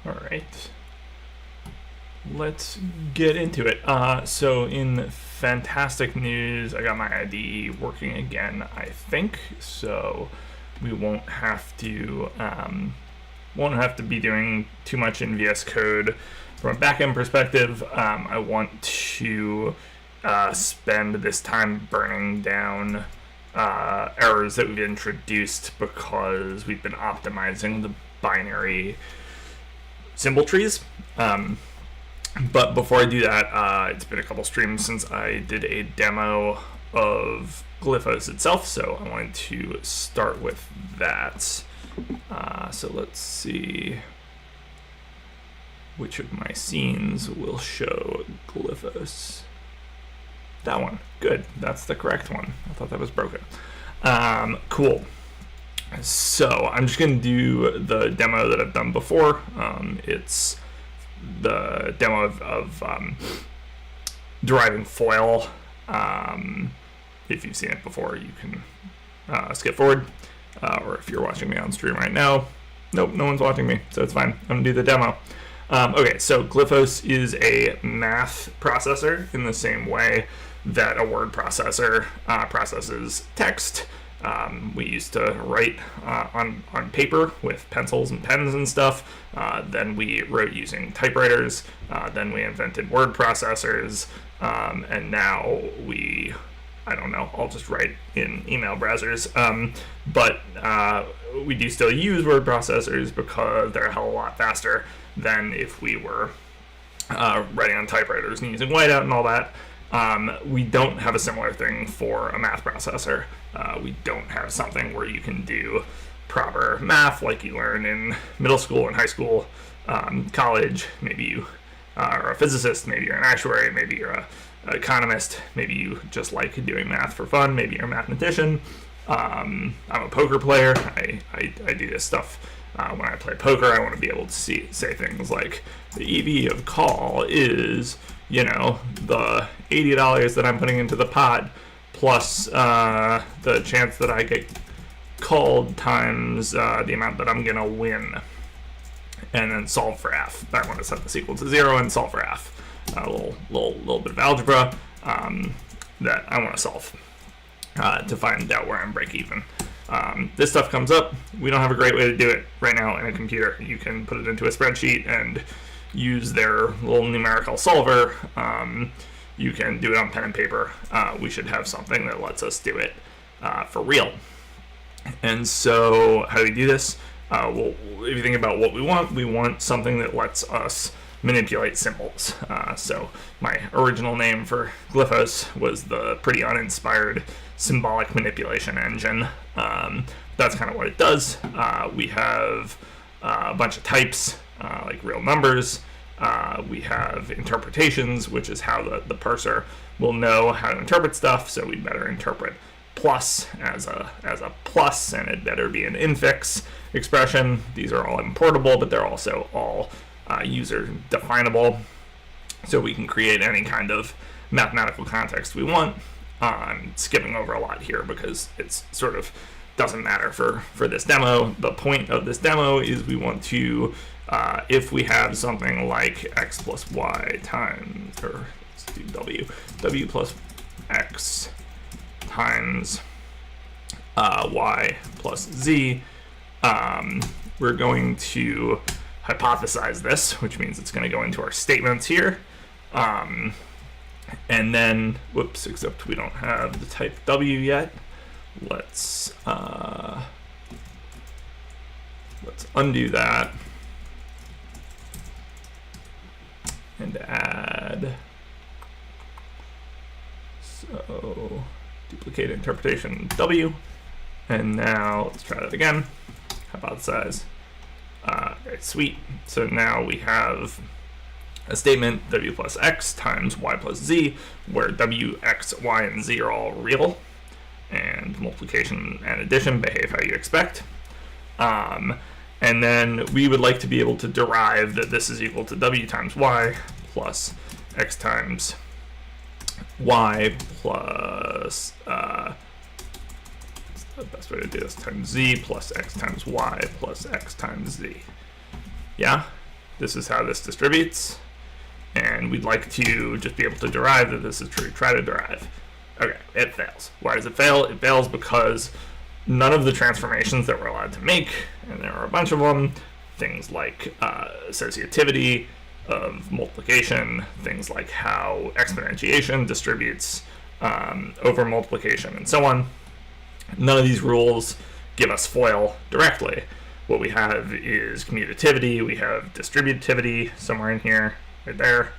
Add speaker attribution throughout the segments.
Speaker 1: All right, let's get into it. So in fantastic news, I got my IDE working again, I think. So we won't have to be doing too much in VS Code. From a backend perspective, I want to spend this time burning down errors that we've introduced because we've been optimizing the binary symbol trees. But before I do that, it's been a couple streams since I did a demo of Glyphos itself, so I wanted to start with that. So let's see which of my scenes will show Glyphos. That one. Good. That's the correct one. I thought that was broken. Cool. So I'm just going to do the demo that I've done before. It's the demo of deriving foil. If you've seen it before, you can skip forward. Or if you're watching me on stream right now, nope, no one's watching me, so it's fine. I'm going to do the demo. Okay, so Glyphos is a math processor in the same way that a word processor processes text. We used to write on paper with pencils and pens and stuff. Then we wrote using typewriters. Then we invented word processors. And now I don't know, I'll just write in email browsers. But we do still use word processors because they're a hell of a lot faster than if we were writing on typewriters and using whiteout and all that. We don't have a similar thing for a math processor. We don't have something where you can do proper math like you learn in middle school and high school, college. Maybe you are a physicist, maybe you're an actuary, maybe you're an economist, maybe you just like doing math for fun, maybe you're a mathematician. I'm a poker player. I do this stuff when I play poker. I want to be able to say things like the EV of call is, you know, the $80 that I'm putting into the pot plus the chance that I get called times the amount that I'm gonna win, and then solve for f. I want to set this equal to 0 and solve for f. A little bit of algebra that I want to solve to find out where I'm break even. This stuff comes up. We don't have a great way to do it right now in a computer. You can put it into a spreadsheet and use their little numerical solver. You can do it on pen and paper. We should have something that lets us do it for real. And so how do we do this? Well, if you think about what we want something that lets us manipulate symbols. So my original name for Glyphos was the pretty uninspired symbolic manipulation engine. That's kind of what it does. We have a bunch of types, like real numbers. We have interpretations, which is how the parser will know how to interpret stuff, so we'd better interpret plus as a plus, and it better be an infix expression. These are all importable, but they're also all user definable, so we can create any kind of mathematical context we want. I'm skipping over a lot here because it's sort of doesn't matter for this demo. The point of this demo is we want to, if we have something like x plus y times, or let's do w plus x times y plus z, we're going to hypothesize this, which means it's going to go into our statements here. And then, whoops, except we don't have the type w yet. Let's undo that and add, so duplicate interpretation w, and now let's try that again, hypothesize. Okay, sweet. So now we have a statement w plus x times y plus z, where w, x, y, and z are all real, and multiplication and addition behave how you expect. And then we would like to be able to derive that this is equal to w times y plus x times y plus, what's the best way to do this, times z plus x times y plus x times z. Yeah? This is how this distributes. And we'd like to just be able to derive that this is true. Try to derive. Okay, it fails. Why does it fail? It fails because none of the transformations that we're allowed to make, and there are a bunch of them, things like associativity of multiplication, things like how exponentiation distributes over multiplication, and so on. None of these rules give us FOIL directly. What we have is commutativity, we have distributivity somewhere in here, right there,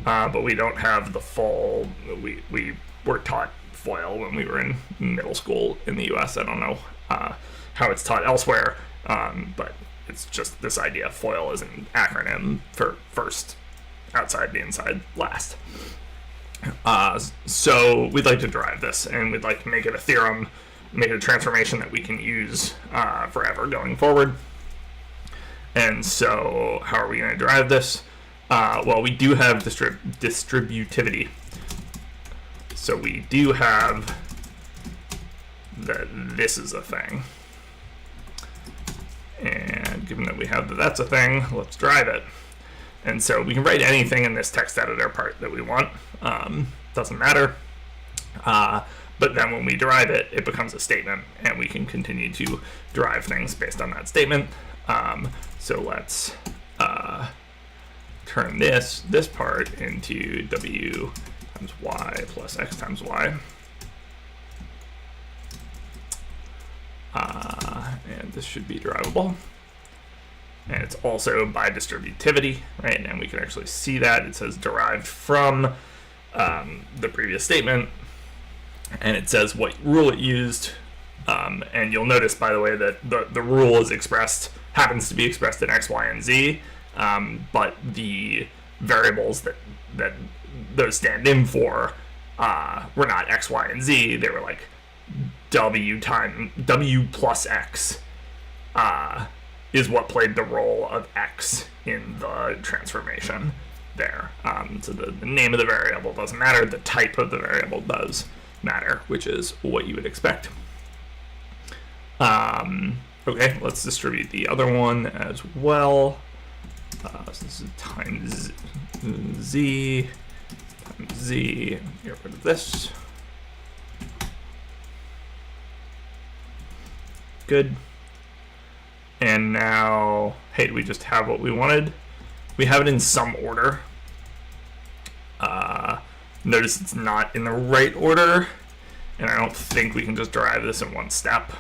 Speaker 1: but we don't have the full, we were taught FOIL when we were in middle school in the US. I don't know how it's taught elsewhere, but it's just this idea. FOIL is an acronym for first, outside, the inside, last. So we'd like to derive this, and we'd like to make it a theorem, make it a transformation that we can use forever going forward. And so how are we going to derive this? Well, we do have distributivity. So we do have that this is a thing. And given that we have that that's a thing, let's drive it. And so we can write anything in this text editor part that we want. Doesn't matter. But then when we derive it, it becomes a statement, and we can continue to derive things based on that statement. So let's turn this part into w times y plus x times y. And this should be derivable. And it's also by distributivity, right? And we can actually see that. It says derived from the previous statement. And it says what rule it used. And you'll notice, by the way, that the rule is happens to be expressed in x, y, and z. But the variables that those stand in for were not x, y, and z. They were like w plus x is what played the role of x in the transformation there. So the name of the variable doesn't matter. The type of the variable does matter, which is what you would expect. Okay, let's distribute the other one as well. So this is times z times z. Get rid of this. Good. And now, hey, do we just have what we wanted? We have it in some order. Notice it's not in the right order, and I don't think we can just derive this in one step,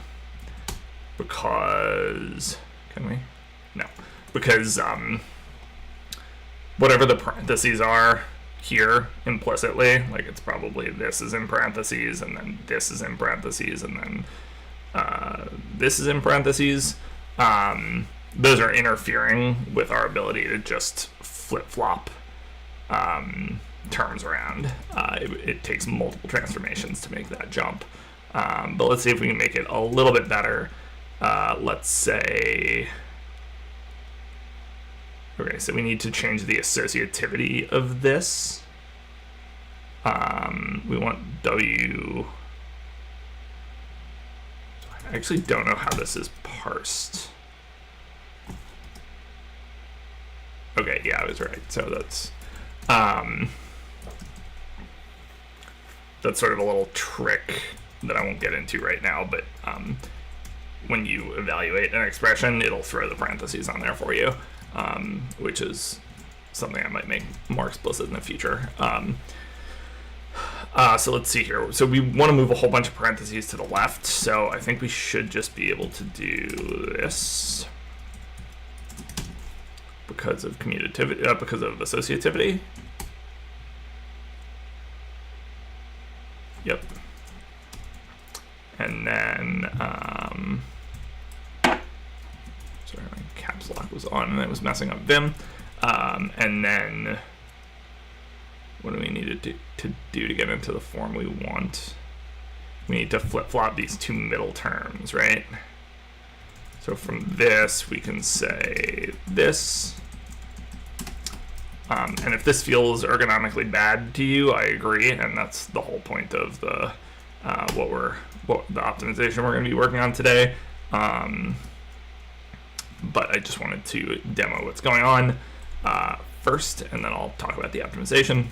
Speaker 1: because, can we? No, because whatever the parentheses are here implicitly, like it's probably this is in parentheses, and then this is in parentheses, and then this is in parentheses. Those are interfering with our ability to just flip-flop terms around. It takes multiple transformations to make that jump. But let's see if we can make it a little bit better. Let's say, okay, so we need to change the associativity of this. We want w. I actually don't know how this is parsed. Okay, yeah, I was right. So that's sort of a little trick that I won't get into right now, but when you evaluate an expression, it'll throw the parentheses on there for you, which is something I might make more explicit in the future. So let's see here. So we want to move a whole bunch of parentheses to the left, so I think we should just be able to do this because of commutativity, because of associativity. Yep. And then, sorry, my caps lock was on and it was messing up Vim. And then, what do we need to do to get into the form we want? We need to flip-flop these two middle terms, right? So from this, we can say this. And if this feels ergonomically bad to you, I agree, and that's the whole point of the the optimization we're going to be working on today. but I just wanted to demo what's going on first, and then I'll talk about the optimization.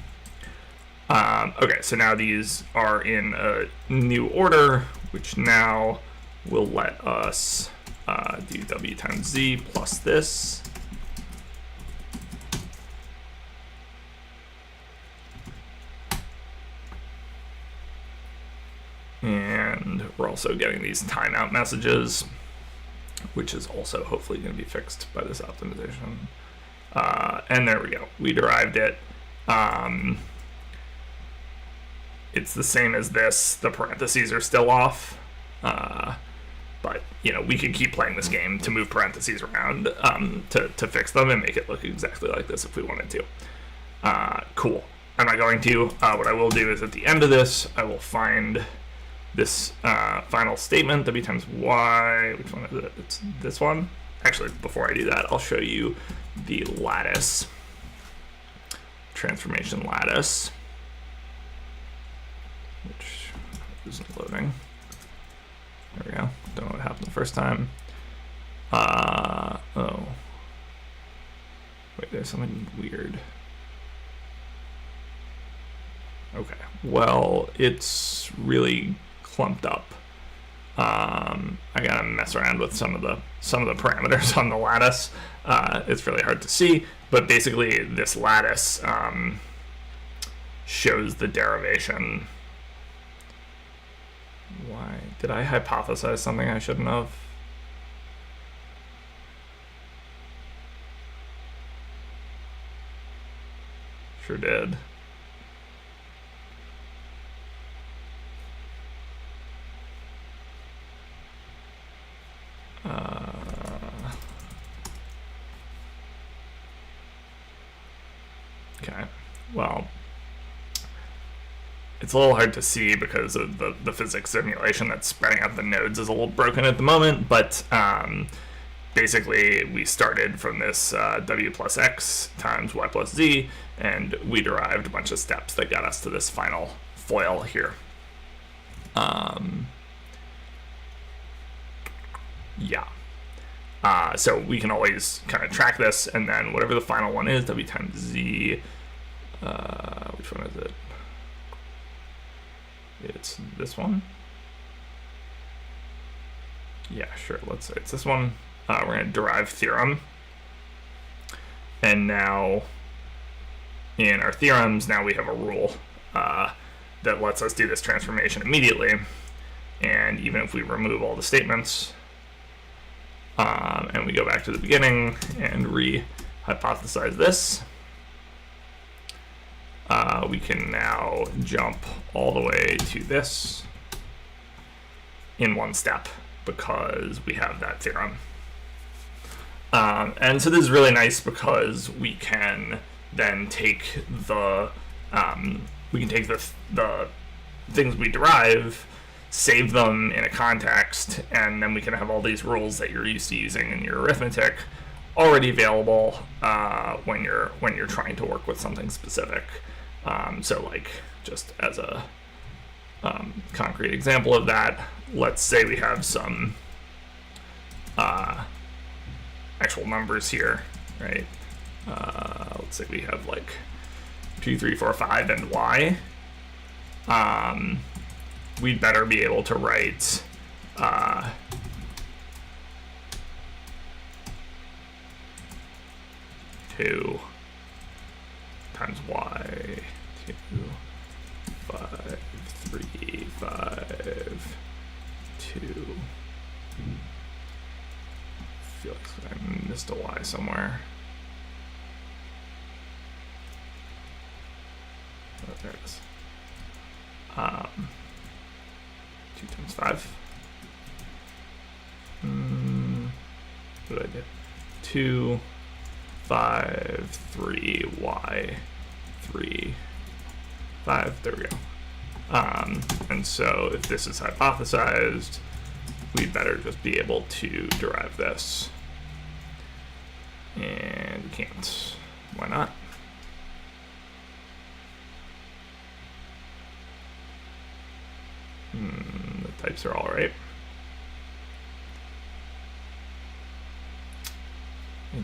Speaker 1: Okay, so now these are in a new order, which now will let us do W times Z plus this. And we're also getting these timeout messages, which is also hopefully going to be fixed by this optimization. And there we go. We derived it. It's the same as this. The parentheses are still off. But, you know, we could keep playing this game to move parentheses around to fix them and make it look exactly like this if we wanted to. Cool. I'm not going to. What I will do is at the end of this, I will find this final statement, W times Y. Which one is it? It's this one. Actually, before I do that, I'll show you the lattice, transformation lattice, which isn't loading. There we go. Don't know what happened the first time. Oh. Wait, there's something weird. Okay. Well, it's really clumped up. I gotta mess around with some of the parameters on the lattice. It's really hard to see, but basically this lattice shows the derivation. Why did I hypothesize something I shouldn't have? Sure did. Okay, well, it's a little hard to see because of the physics simulation that's spreading out the nodes is a little broken at the moment, but basically we started from this W plus X times Y plus Z, and we derived a bunch of steps that got us to this final foil here. Yeah. So we can always kind of track this, and then whatever the final one is, W times Z, which one is it? It's this one. Yeah, sure, let's say it's this one. We're going to derive theorem. And now, in our theorems, now we have a rule that lets us do this transformation immediately. And even if we remove all the statements, and we go back to the beginning and re-hypothesize this, we can now jump all the way to this in one step because we have that theorem. And so this is really nice because we can then take the things we derive, save them in a context, and then we can have all these rules that you're used to using in your arithmetic already available when you're trying to work with something specific. So like, just as a concrete example of that, let's say we have some actual numbers here, right? Let's say we have like 2, 3, 4, 5, and Y. We'd better be able to write 2 times Y, 2, 5, 3, 5, 2. I feel like I missed a Y somewhere. Oh, there it is. 2 times 5. What did I do? 2, 5, 3, Y, 3, 5. There we go. And so if this is hypothesized, we'd better just be able to derive this. And we can't. Why not? The types are all right.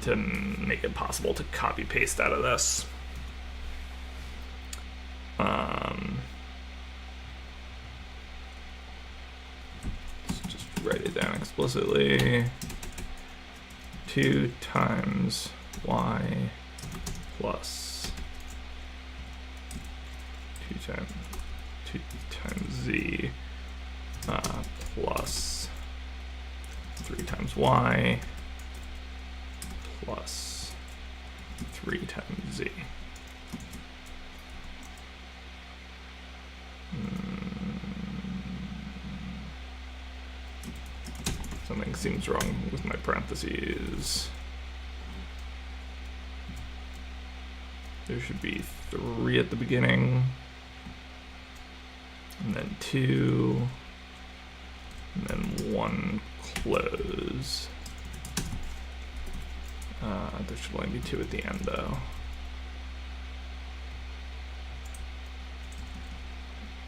Speaker 1: going to make it possible to copy paste out of this. Let's just write it down explicitly. 2 times y plus 2 times z plus 3 times y plus 3 times z. Something seems wrong with my parentheses. There should be 3 at the beginning, and then 2, and then 1 close. There should only be 2 at the end, though.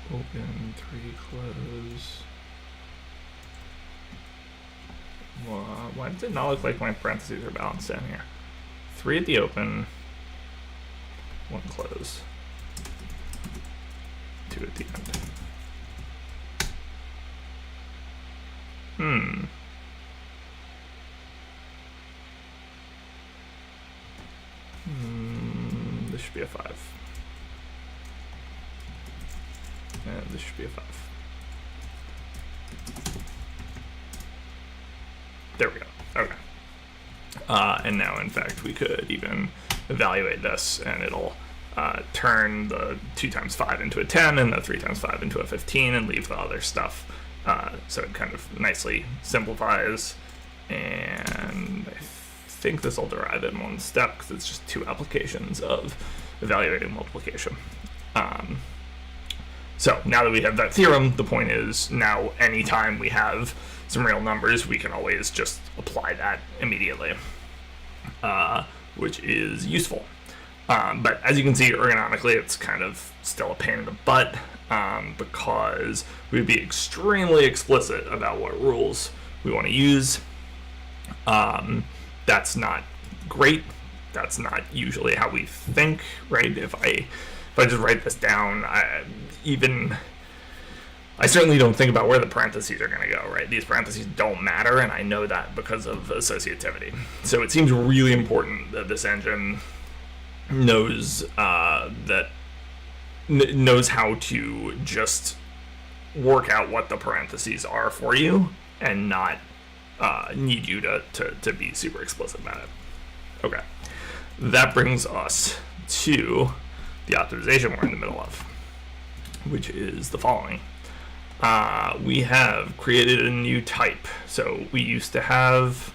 Speaker 1: Open, 3, close. Why does it not look like my parentheses are balanced in here? 3 at the open, 1 close, 2 at the end. This should be a 5. And this should be a 5. There we go. Okay. And now, in fact, we could even evaluate this, and it'll turn the 2 times 5 into a 10, and the 3 times 5 into a 15, and leave the other stuff. So it kind of nicely simplifies, and I think this will derive in 1 step, because it's just 2 applications of evaluating multiplication. So now that we have that theorem, the point is now anytime we have some real numbers, we can always just apply that immediately, which is useful. But as you can see, ergonomically, it's kind of still a pain in the butt, because we'd be extremely explicit about what rules we want to use. That's not great. That's not usually how we think, right? If I just write this down, I certainly don't think about where the parentheses are going to go, right? These parentheses don't matter, and I know that because of associativity. So it seems really important that this engine knows knows how to just work out what the parentheses are for you, and not need you to be super explicit about it. Okay, that brings us to the optimization we're in the middle of, which is the following. We have created a new type. So we used to have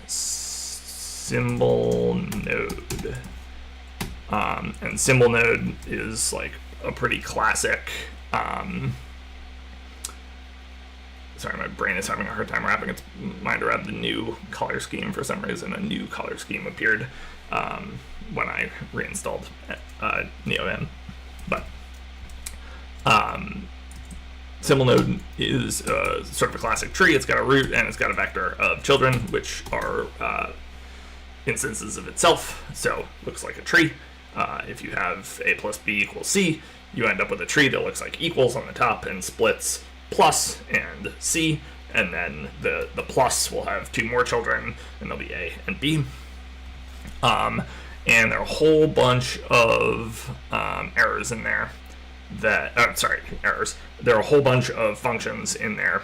Speaker 1: SymbolNode. And SymbolNode is like a pretty classic. Sorry, my brain is having a hard time wrapping its mind around the new color scheme. For some reason, a new color scheme appeared when I reinstalled NeoN. But SymbolNode is sort of a classic tree. It's got a root and it's got a vector of children, which are instances of itself. So looks like a tree. If you have a plus b equals c, you end up with a tree that looks like equals on the top and splits plus and c, and then the plus will have 2 more children, and they'll be a and b. And there are a whole bunch of errors in there. There are a whole bunch of functions in there,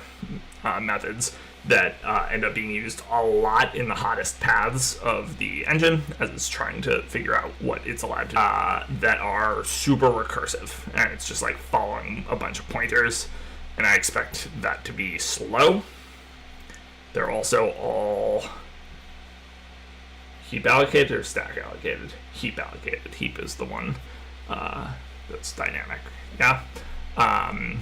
Speaker 1: methods, that end up being used a lot in the hottest paths of the engine as it's trying to figure out what it's allowed to do, that are super recursive, and it's just like following a bunch of pointers, and I expect that to be slow. They're also all heap allocated or stack allocated? Heap allocated. Heap is the one that's dynamic. Yeah. And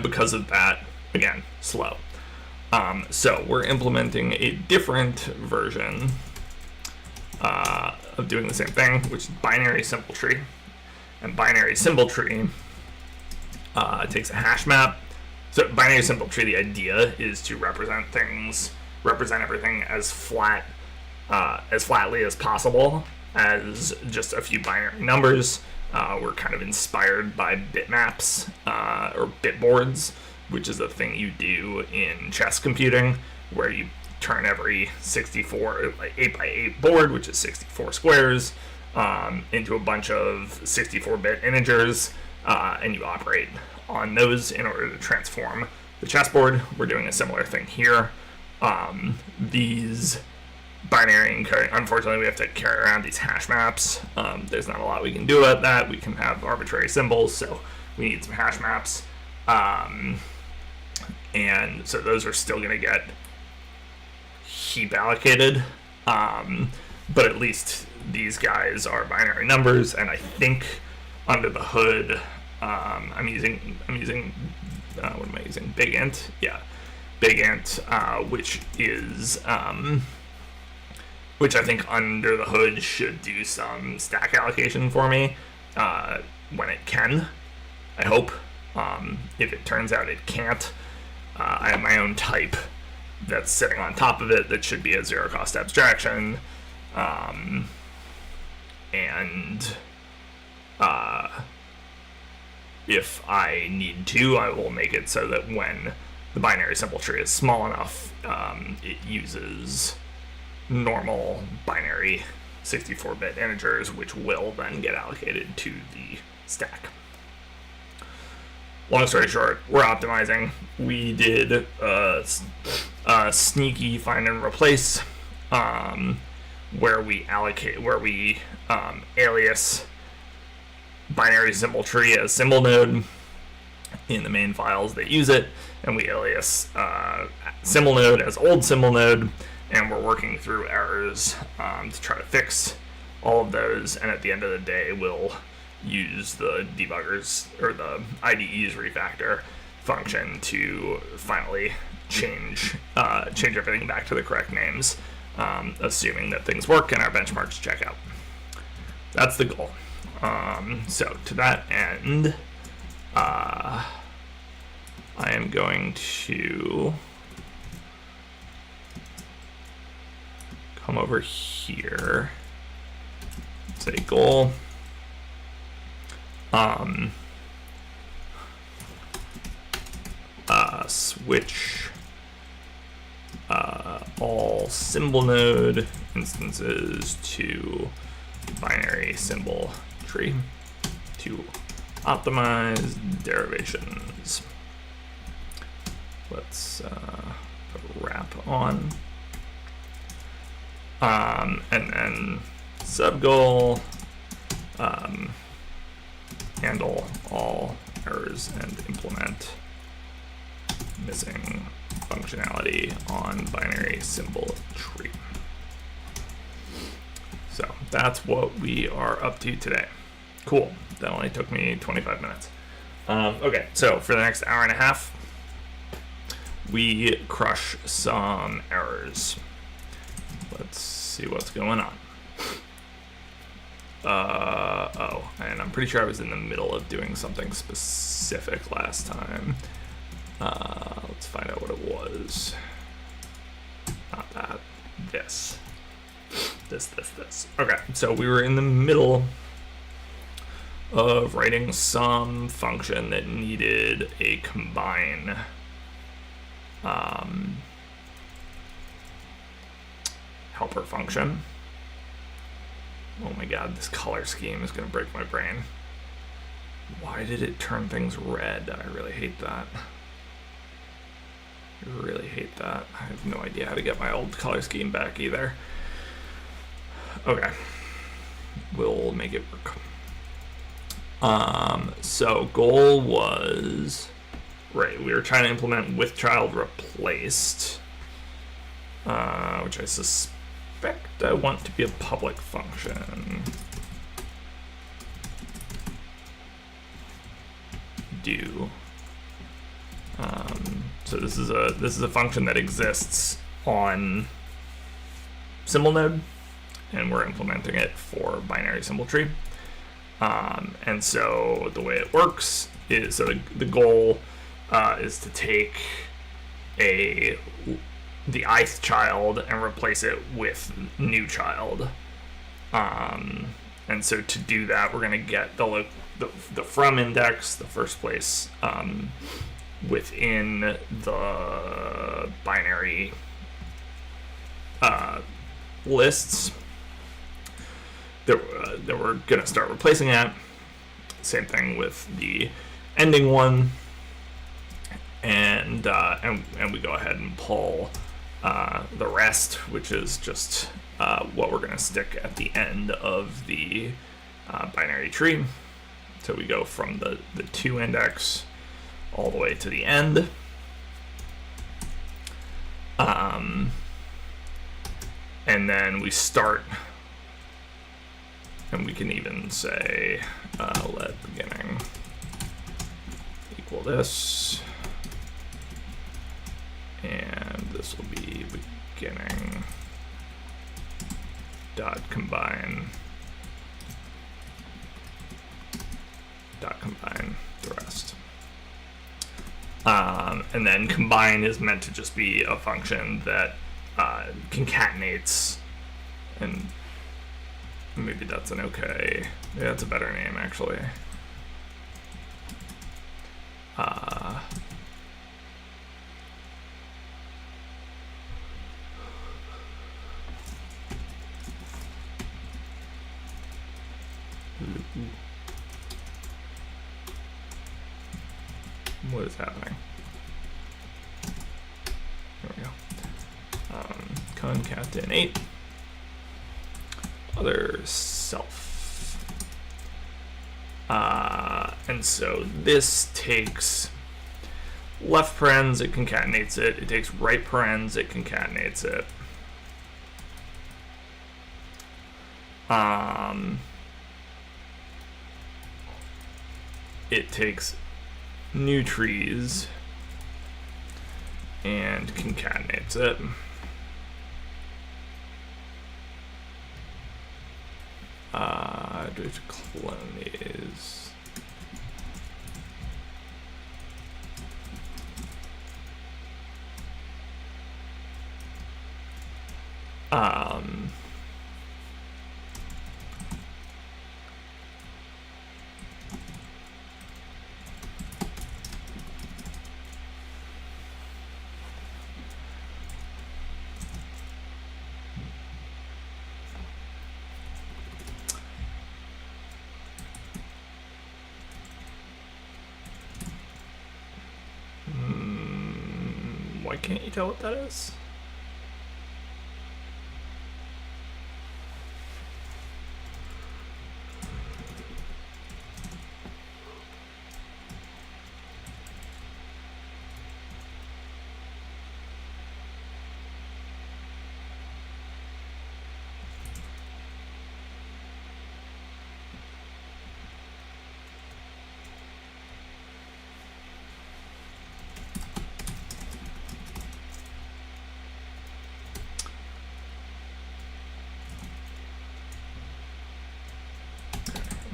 Speaker 1: because of that, again, slow. So we're implementing a different version of doing the same thing, which is binary simple tree. And binary simple tree takes a hash map. So binary simple tree, the idea is to represent everything as flat as flatly as possible as just a few binary numbers. We're kind of inspired by bitmaps or bitboards, which is a thing you do in chess computing, where you turn every 64, like 8x8 board, which is 64 squares, into a bunch of 64-bit integers, and you operate on those in order to transform the chessboard. We're doing a similar thing here. These binary encoding, unfortunately, we have to carry around these hash maps. There's not a lot we can do about that. We can have arbitrary symbols, so we need some hash maps. And so those are still going to get heap allocated, but at least these guys are binary numbers, and I think under the hood, I'm using what am I using? Big int, yeah, big int, which I think under the hood should do some stack allocation for me when it can. I hope. If it turns out it can't, I have my own type that's sitting on top of it that should be a zero cost abstraction, and if I need to, I will make it so that when the binary symbol tree is small enough, it uses normal binary 64-bit integers, which will then get allocated to the stack. Long story short, we're optimizing. We did a sneaky find and replace, where we alias binary symbol tree as SymbolNode in the main files that use it, and we alias SymbolNode as old SymbolNode, and we're working through errors to try to fix all of those, and at the end of the day, we'll use the debuggers or the IDE's refactor function to finally change everything back to the correct names, assuming that things work and our benchmarks check out. That's the goal. So to that end, I am going to come over here, say goal. Switch all SymbolNode instances to binary symbol tree to optimize derivations. Let's put a wrap on, and then subgoal, handle all errors and implement missing functionality on binary symbol tree. So that's what we are up to today. Cool. That only took me 25 minutes. Okay, so for the next hour and a half, we crush some errors. Let's see what's going on. Oh, and I'm pretty sure I was in the middle of doing something specific last time. Let's find out what it was. Not that. This. Okay, so we were in the middle of writing some function that needed a combine helper function. Oh my god, this color scheme is going to break my brain. Why did it turn things red? I really hate that. I have no idea how to get my old color scheme back either. Okay. We'll make it work. So goal was, right, we were trying to implement with child replaced, which I suspect I want to be a public function. Do. So this is a function that exists on SymbolNode, and we're implementing it for binary symbol tree. And so the way it works is, so the goal is to take a the ith child and replace it with new child. And so to do that, we're going to get the from index, the first place, within the binary lists that we're going to start replacing at. Same thing with the ending one, and we go ahead and pull the rest, which is just what we're going to stick at the end of the binary tree. So we go from the 2 index all the way to the end. And then we start, and we can even say let beginning equal this, and this will be beginning dot combine the rest. And then combine is meant to just be a function that concatenates, and maybe that's an okay. Yeah, that's a better name actually. What is happening? There we go. Concatenate other self. And so this takes left parens, it concatenates it. It takes right parens, it concatenates it. It takes new trees and concatenates it. Do we have to clone these? Why can't you tell what that is?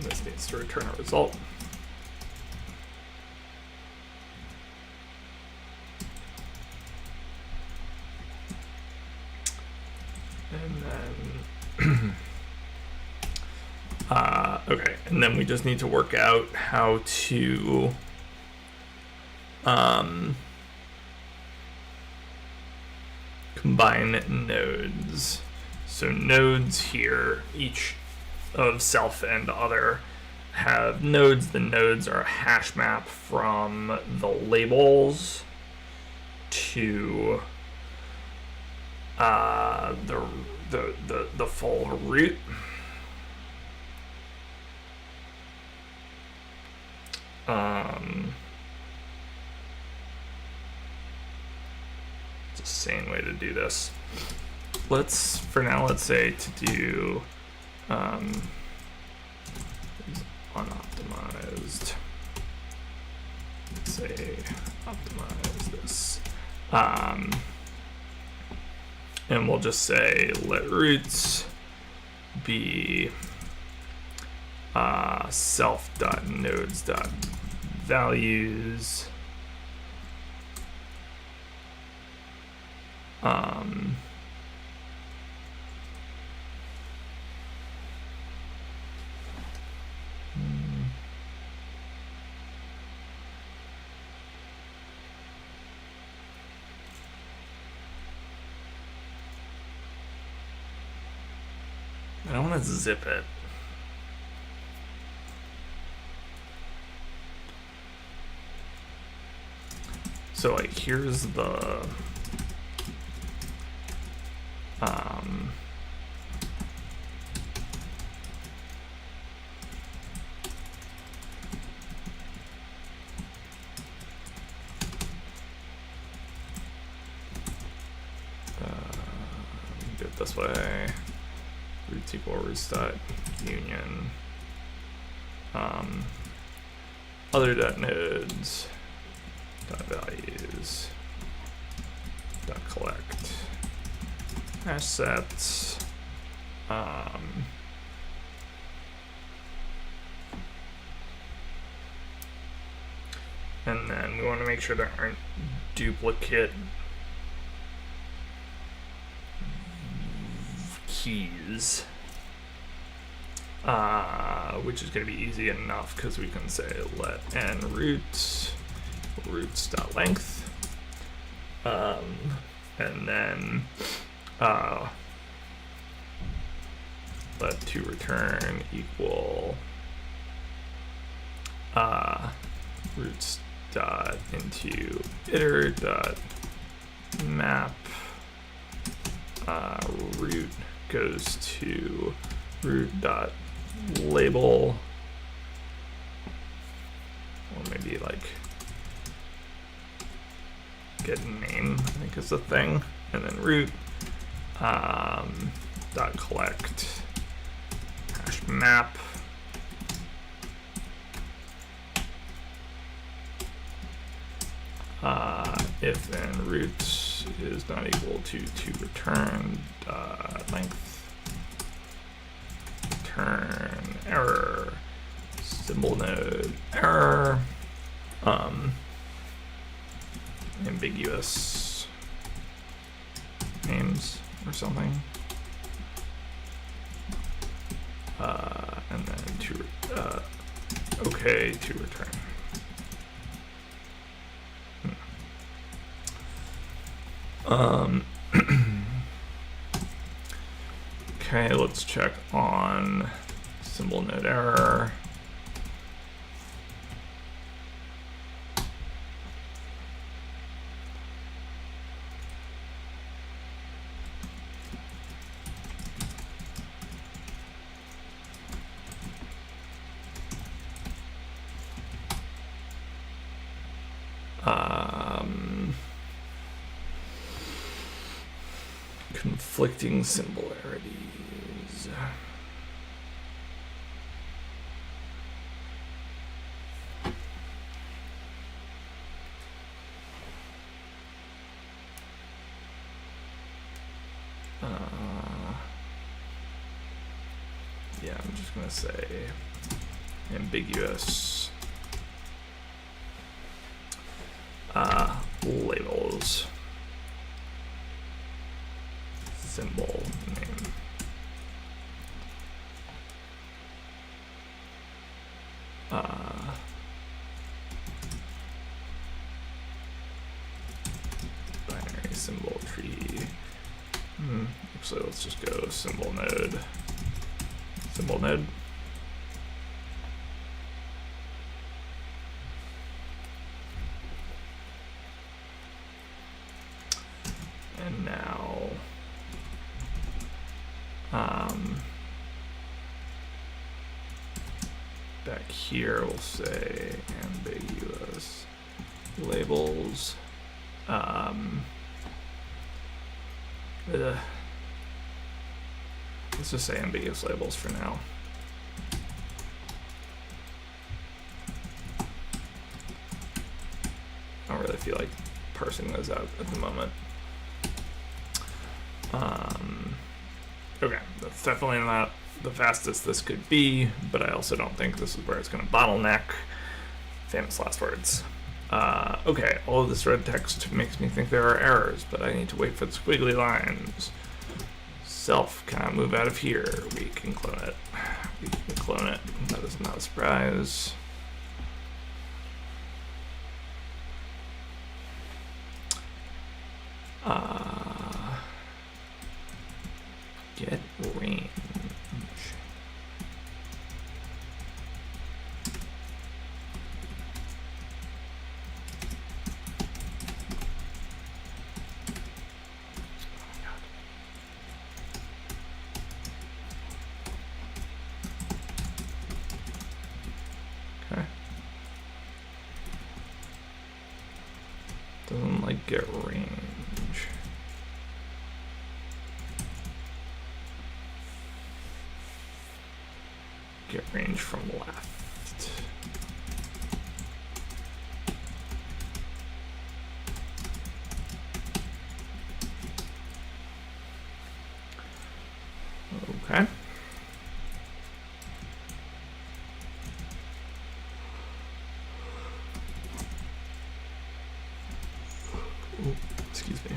Speaker 1: This needs to return a result. And then, okay, and then we just need to work out how to combine nodes. So nodes here, each of self and other have nodes. The nodes are a hash map from the labels to the full root. It's a sane way to do this. Let's say to do unoptimized. Let's say optimize this. And we'll just say let roots be self.nodes.values Um, I don't want to zip it. So like here's the do it this way. Roots equal roots dot union other dot nodes dot values dot collect hash sets and then we want to make sure there aren't duplicate keys, which is going to be easy enough because we can say let n roots.length, and then let to return equal roots dot into iter dot map root goes to root dot label, or maybe like get name, I think is the thing, and then root dot collect hash map if then root is not equal to return length return error SymbolNode error ambiguous names or something, and then to okay to return. Okay, let's check on SymbolNode error. Conflicting singularities. Yeah, I'm just gonna say ambiguous labels. Symbol name. Binary symbol tree. Actually, let's just go SymbolNode. SymbolNode. And now back here we'll say ambiguous labels. Let's just say ambiguous labels for now. I don't really feel like parsing those out at the moment. Okay, that's definitely not the fastest this could be, but I also don't think this is where it's going to bottleneck. Famous last words. Okay, all of this red text makes me think there are errors, but I need to wait for the squiggly lines. Self cannot move out of here. We can clone it. We can clone it. That is not a surprise. Get range. Doesn't like get range. Get range from left. Okay. Ooh, excuse me.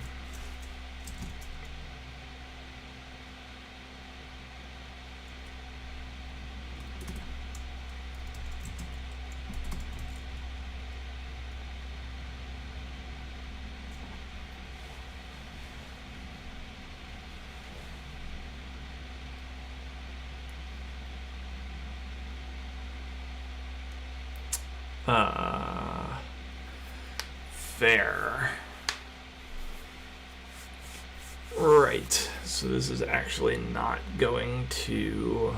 Speaker 1: Fair. Right, so this is actually not going to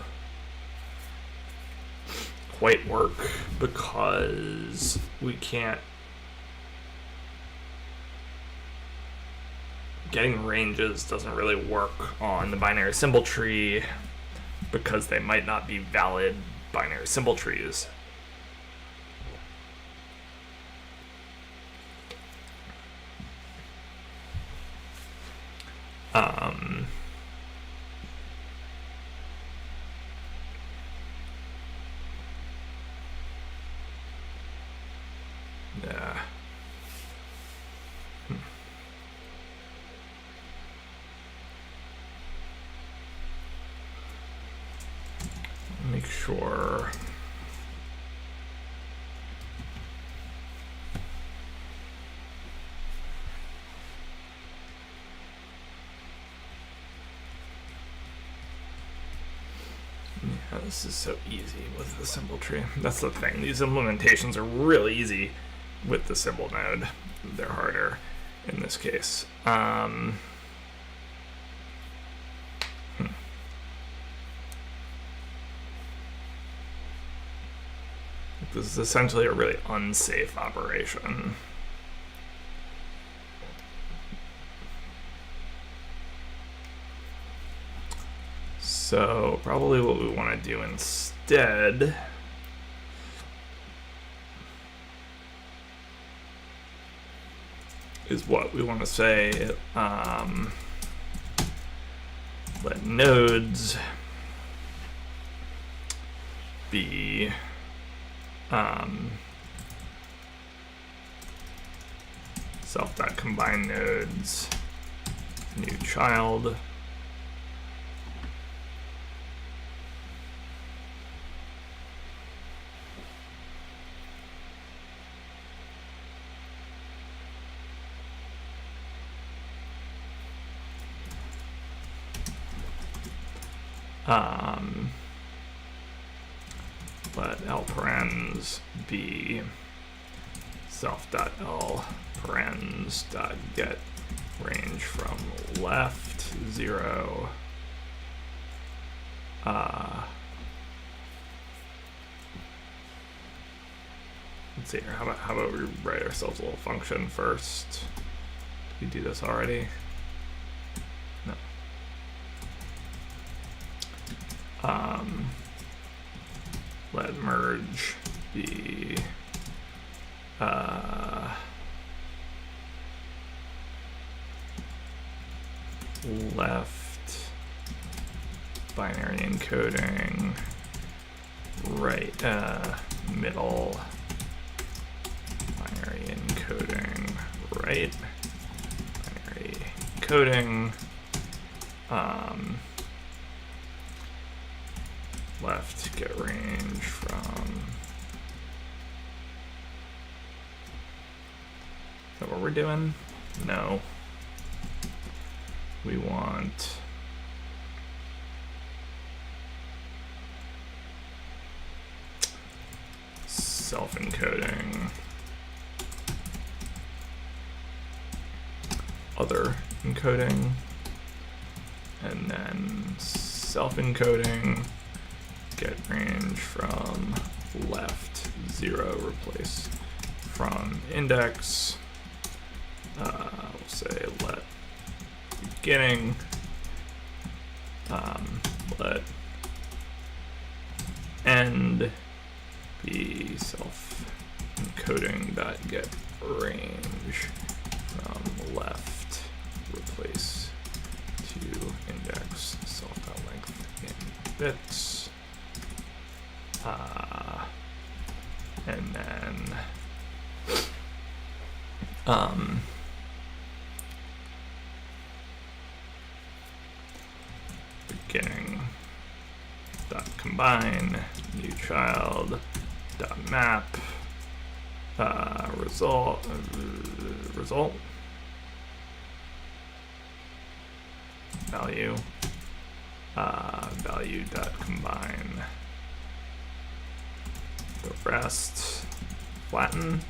Speaker 1: quite work because we can't. Getting ranges doesn't really work on the binary symbol tree because they might not be valid binary symbol trees. Yeah. Make sure. Yeah, this is so easy with the symbol tree. That's the thing. These implementations are really easy with the symbol node. They're harder in this case. This is essentially a really unsafe operation. So probably what we want to do instead is what we want to say, let nodes be self.combine nodes, new child, let L parens be self.L parens dot get range from left 0. Let's see here. How about we write ourselves a little function first? Did we do this already? No. Let merge be left binary encoding, right middle binary encoding right, binary encoding, left get range from. Is that what we're doing? No. We want self-encoding, other encoding, and then self-encoding, get range from left 0, replace from index. We'll say let beginning, let end be self-encoding dot get range from left, replace to index self.length in bits, and then beginning dot combine new child dot map result value value dot combine the rest flatten.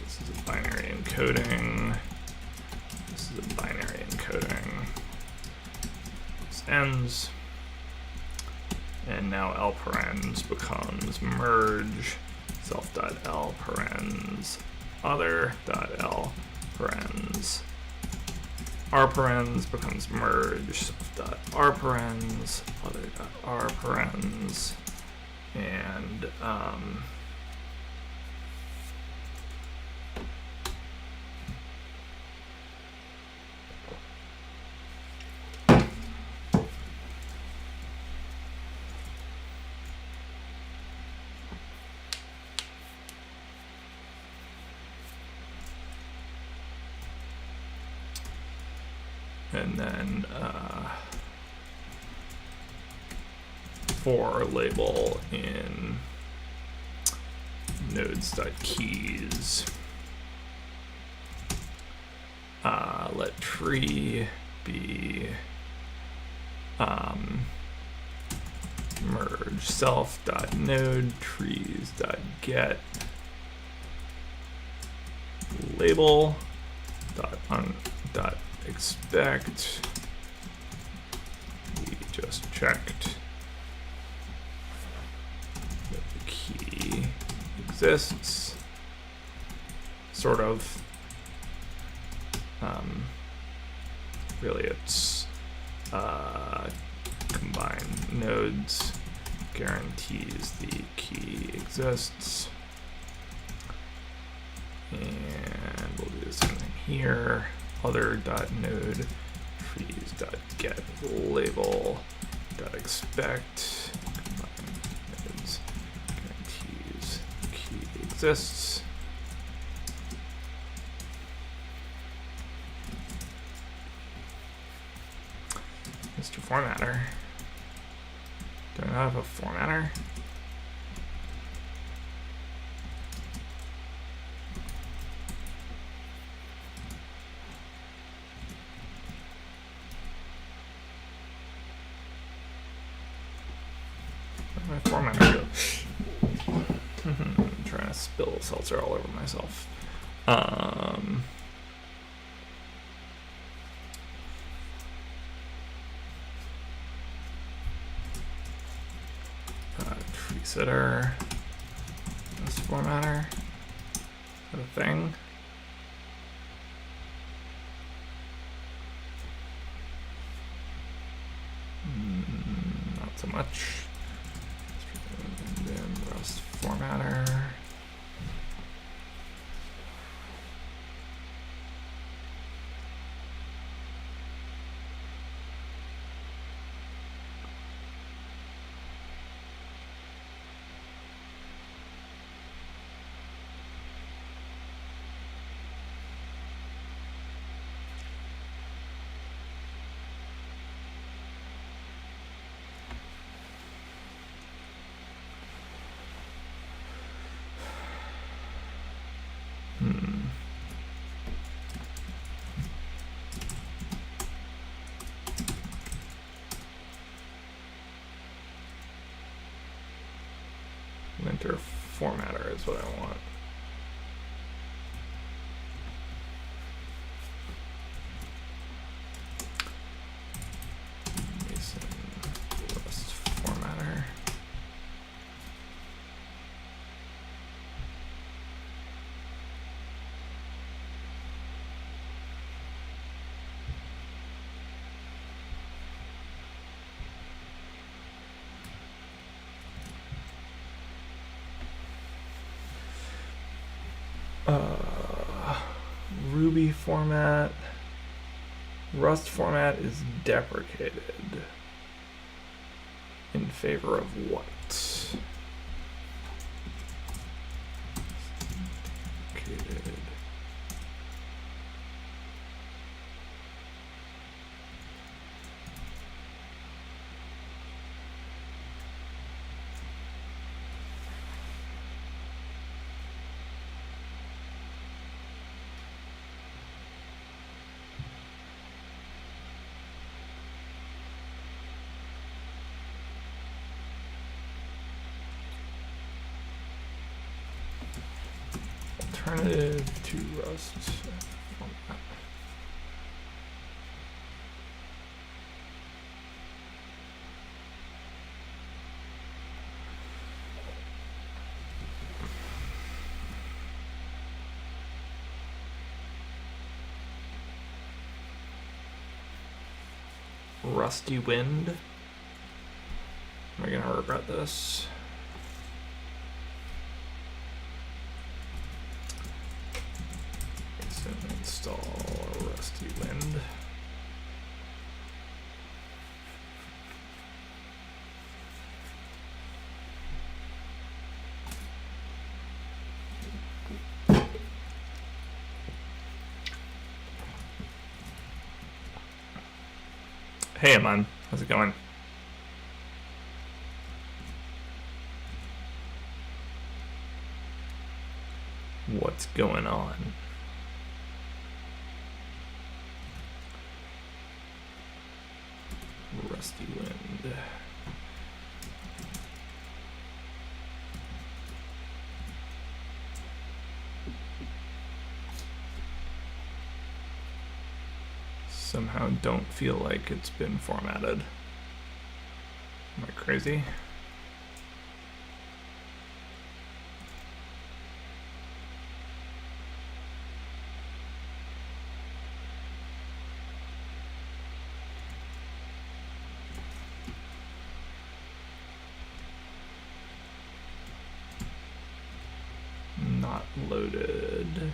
Speaker 1: This is a binary encoding. This is a binary encoding. This ends. And now L parens becomes merge self.L parens other.L parens R parens becomes merge self.R parens other.R parens, and then for label in nodes.keys, let tree be merge self.node trees.get label dot expect. We just checked that the key exists, sort of. Really, it's combine nodes guarantees the key exists, and we'll do the same thing here. Other.node trees.get label.expect combine nodes guarantees key exists. Mr. Formatter. Do I not have a formatter? My formatter go? I'm trying to spill seltzer all over myself. Tree sitter. This formatter. Is that a thing? Not so much. Rust formatter. formatter is what I want. Mason Rust formatter. Ruby format. Rust format is deprecated in favor of what? Deprecated. Alternative to Rust format. Rusty Wind. Am I gonna regret this? Install Rusty Wind. Hey, Aman. How's it going? What's going on? Rusty Wind. Somehow don't feel like it's been formatted. Am I crazy? Not loaded.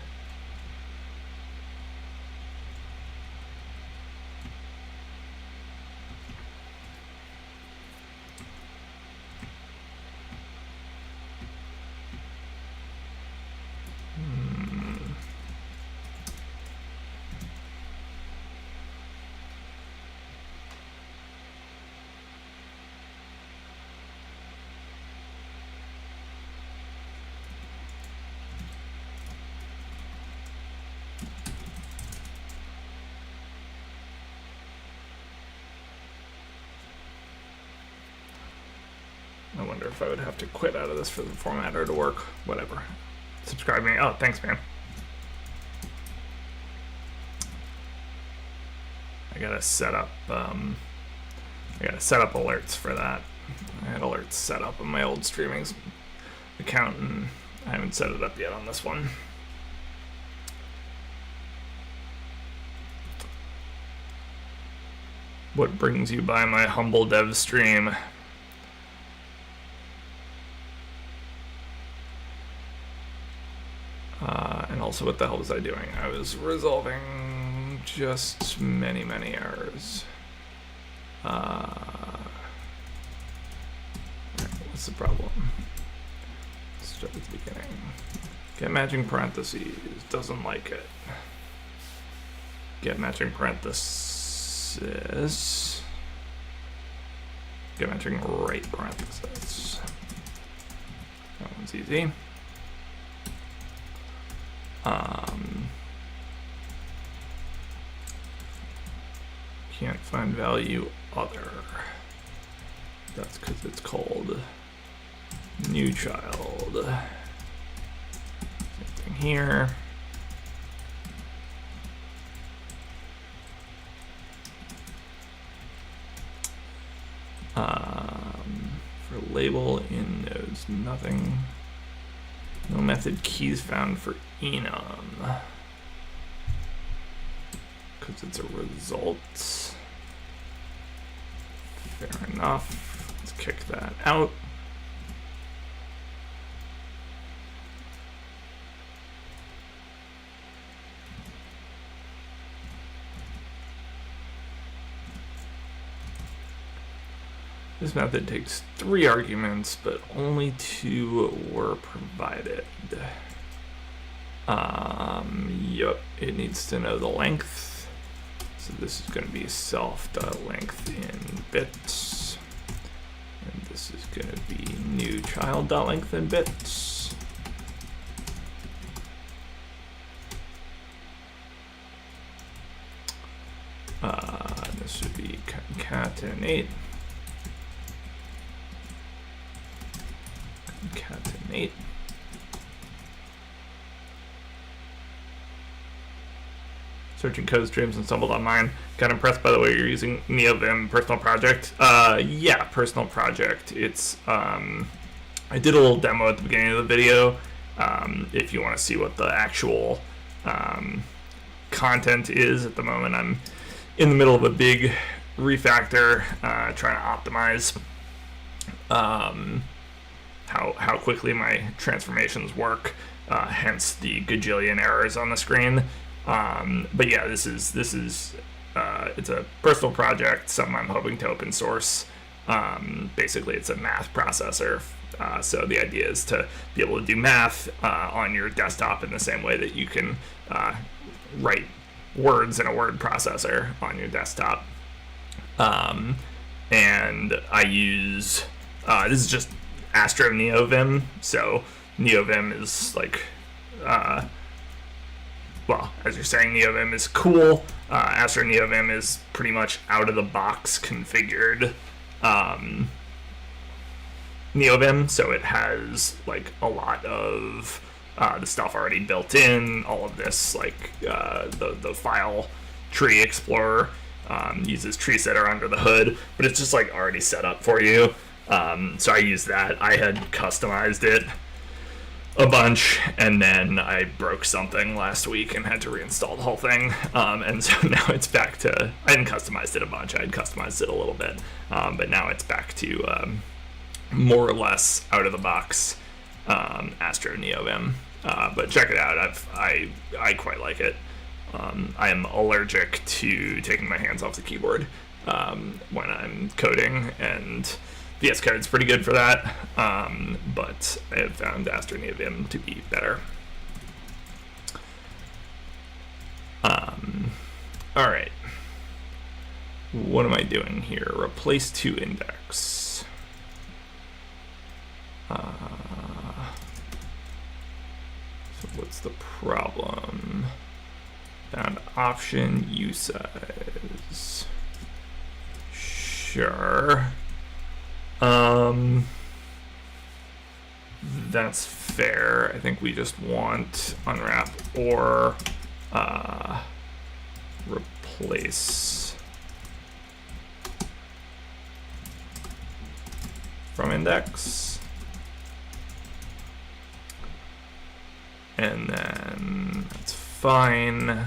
Speaker 1: I wonder if I would have to quit out of this for the formatter to work. Whatever. Subscribe me. Oh, thanks, man. I gotta set up. Alerts for that. I had alerts set up on my old streaming account, and I haven't set it up yet on this one. What brings you by my humble dev stream? And also, what the hell was I doing? I was resolving just many errors. What's the problem? Let's start at the beginning. Get matching parentheses. Doesn't like it. Get matching parentheses. Get matching right parentheses. That one's easy. Can't find value other. That's because it's called new child. here. For label in nodes, nothing. No method keys found for enum. Because it's a result. Fair enough. Let's kick that out. This method takes 3 arguments, but only 2 were provided. Yep, it needs to know the length. So this is going to be self.length in bits. And this is going to be new child.length in bits. This would be concatenate. Concatenate. Searching code streams and stumbled on mine. Got impressed by the way you're using NeoVim personal project. Yeah, personal project. It's I did a little demo at the beginning of the video. If you want to see what the actual content is at the moment, I'm in the middle of a big refactor, trying to optimize how quickly my transformations work, hence the gajillion errors on the screen. But yeah, this is it's a personal project, something I'm hoping to open source. Basically, it's a math processor. So the idea is to be able to do math on your desktop in the same way that you can write words in a word processor on your desktop. And I use this is just Astro NeoVim. So NeoVim is like well, as you're saying, NeoVim is cool. Astro NeoVim is pretty much out of the box configured NeoVim, so it has like a lot of the stuff already built in. All of this, like the file tree explorer, uses tree setter under the hood, but it's just like already set up for you. So I use that. I had customized it a bunch, and then I broke something last week and had to reinstall the whole thing. And so now it's back to, I hadn't customized it a bunch, I had customized it a little bit, but now it's back to more or less out of the box Astro NeoVim. But check it out, I quite like it. I am allergic to taking my hands off the keyboard when I'm coding, and VS Code's pretty good for that, but I have found Astro NeoVim to be better. All right, what am I doing here? Replace to index. So what's the problem? Found option usize. Sure. That's fair. I think we just want unwrap or replace from index. And then that's fine.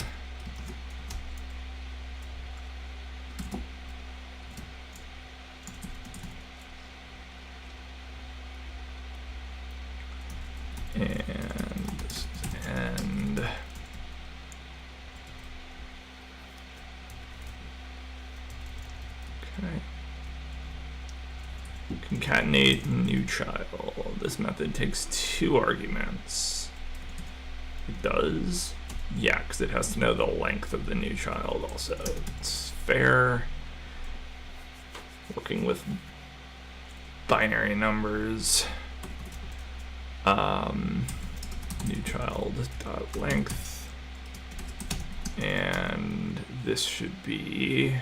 Speaker 1: And this is end. Okay. Concatenate new child. This method takes 2 arguments. It does? Yeah, because it has to know the length of the new child also. It's fair. Working with binary numbers. New child dot length, and this should be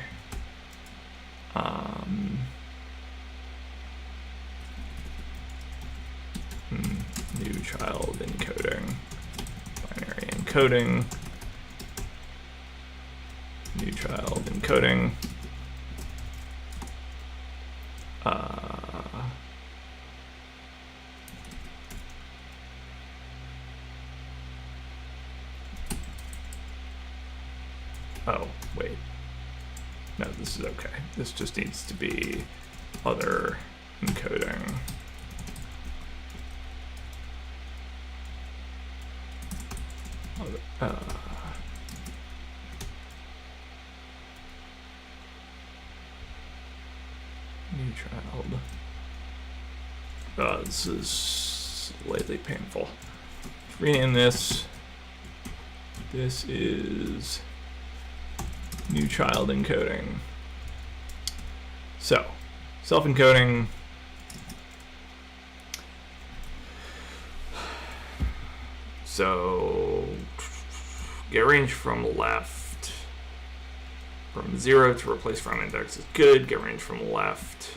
Speaker 1: new child encoding encoding. New child encoding. Oh, wait. No, this is okay. This just needs to be other encoding. New child. This is slightly painful. Rename this. This is new child encoding. So, self-encoding. So, get range from left. From 0 to replace from index is good. Get range from left.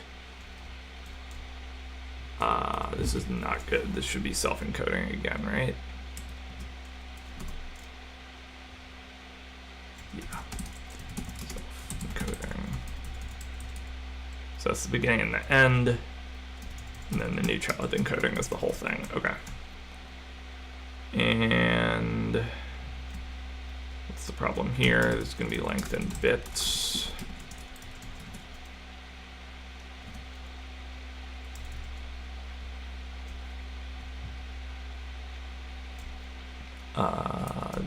Speaker 1: This is not good. This should be self-encoding again, right? Yeah. Self-encoding. So that's the beginning and the end. And then the new child encoding is the whole thing. Okay. And what's the problem here? There's going to be length in bits.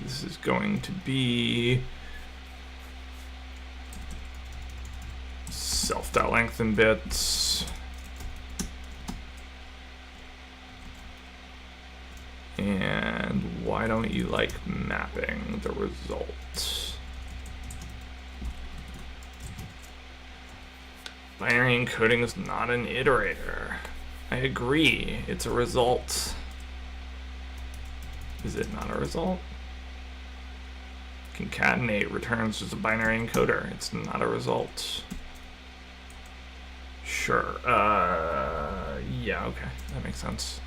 Speaker 1: This is going to be self.length in bits. And why don't you like mapping the result? Binary encoding is not an iterator. I agree, it's a result. Is it not a result? Concatenate returns just a binary encoder. It's not a result. Sure. Yeah, okay. That makes sense.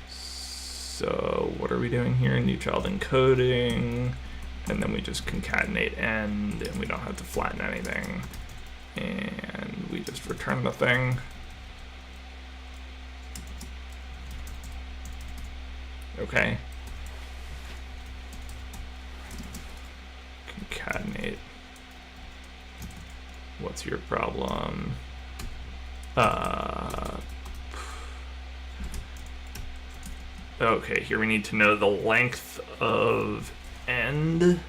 Speaker 1: So what are we doing here? New child encoding. And then we just concatenate end, and we don't have to flatten anything. And we just return the thing. Okay. Concatenate. What's your problem? Okay, here we need to know the length of end.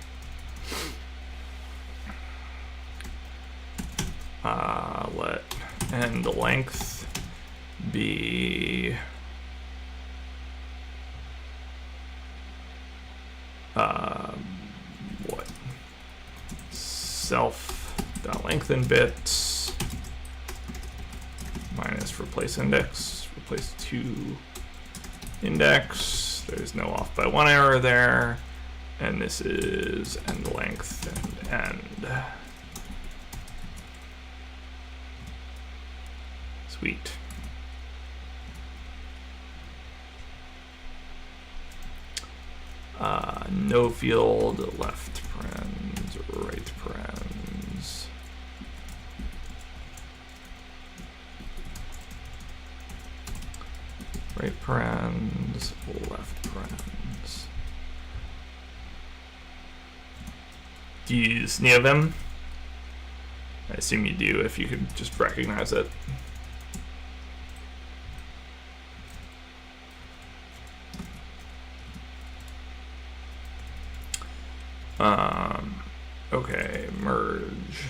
Speaker 1: Let end length be what? Self.length in bits minus replace index, replace to index. There's no off by one error there. And this is end length and end. Sweet. No field, left parens, right parens. Right parens, left parens. Do you use any of them? I assume you do if you could just recognize it. Okay, merge.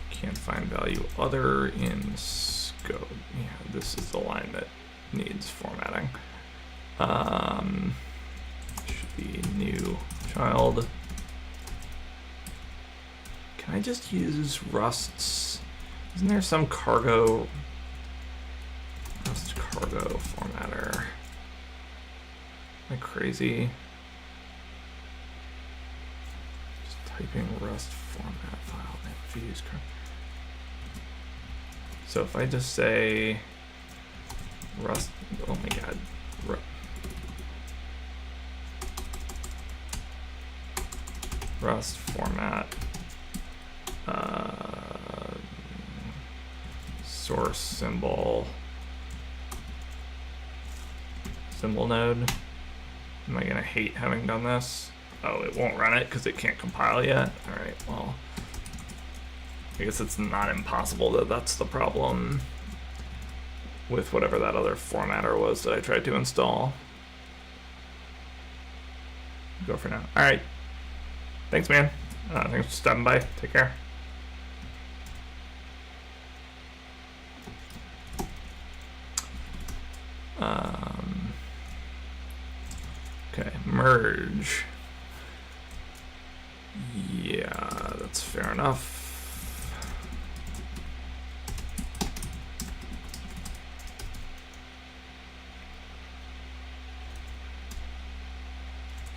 Speaker 1: Can't find value other in scope. Yeah, this is the line that needs formatting. Should be new child. Can I just use Rust's? Isn't there some cargo? Rust cargo formatter. Am I crazy? Just typing Rust format file name if you use current. So if I just say Rust, oh my god, Rust format source symbol SymbolNode. Am I gonna hate having done this? Oh, it won't run it because it can't compile yet. All right, well, I guess it's not impossible that that's the problem with whatever that other formatter was that I tried to install. Go for now. All right. Thanks, man. Thanks for stopping by. Take care. Okay, merge. Yeah, that's fair enough.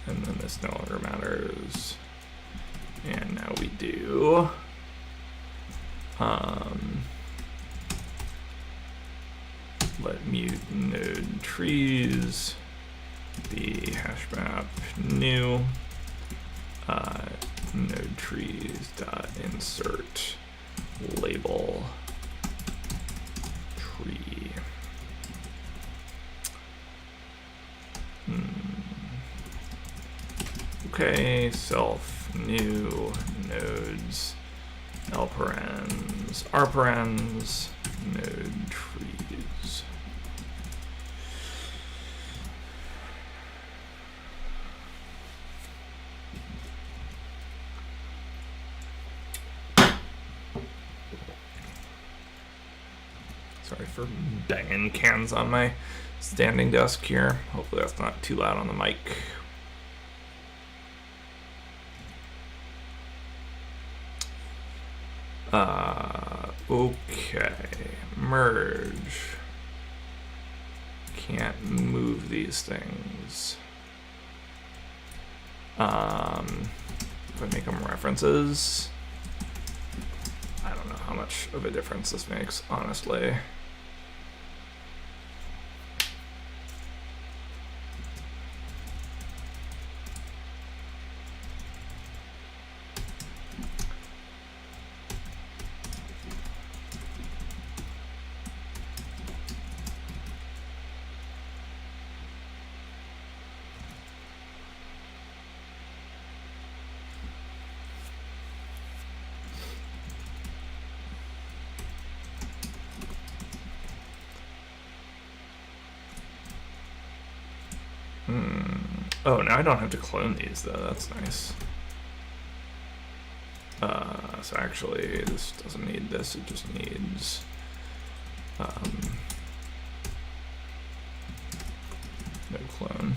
Speaker 1: And then this no longer matters. And now we do let mute node trees be hash map new node trees dot insert label tree. Okay, self new nodes l parens r parens node trees. Sorry for banging cans on my standing desk here. Hopefully that's not too loud on the mic. Okay, merge. Can't move these things. If I make them references, I don't know how much of a difference this makes, honestly. Oh, now I don't have to clone these though, that's nice. So actually this doesn't need this, it just needs no clone.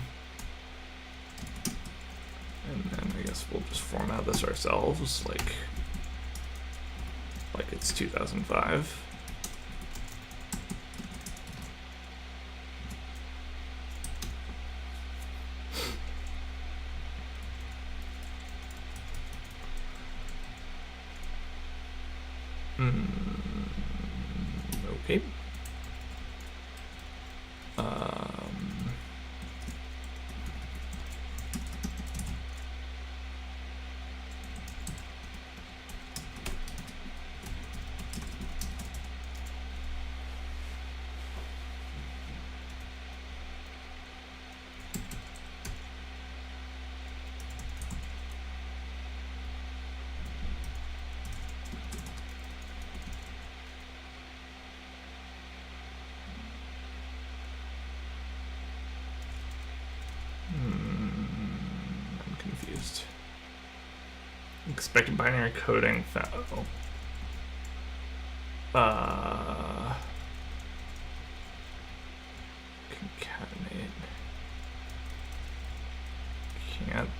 Speaker 1: And then I guess we'll just format this ourselves like it's 2005. Okay. I'm confused. Expected binary coding concatenate. Can't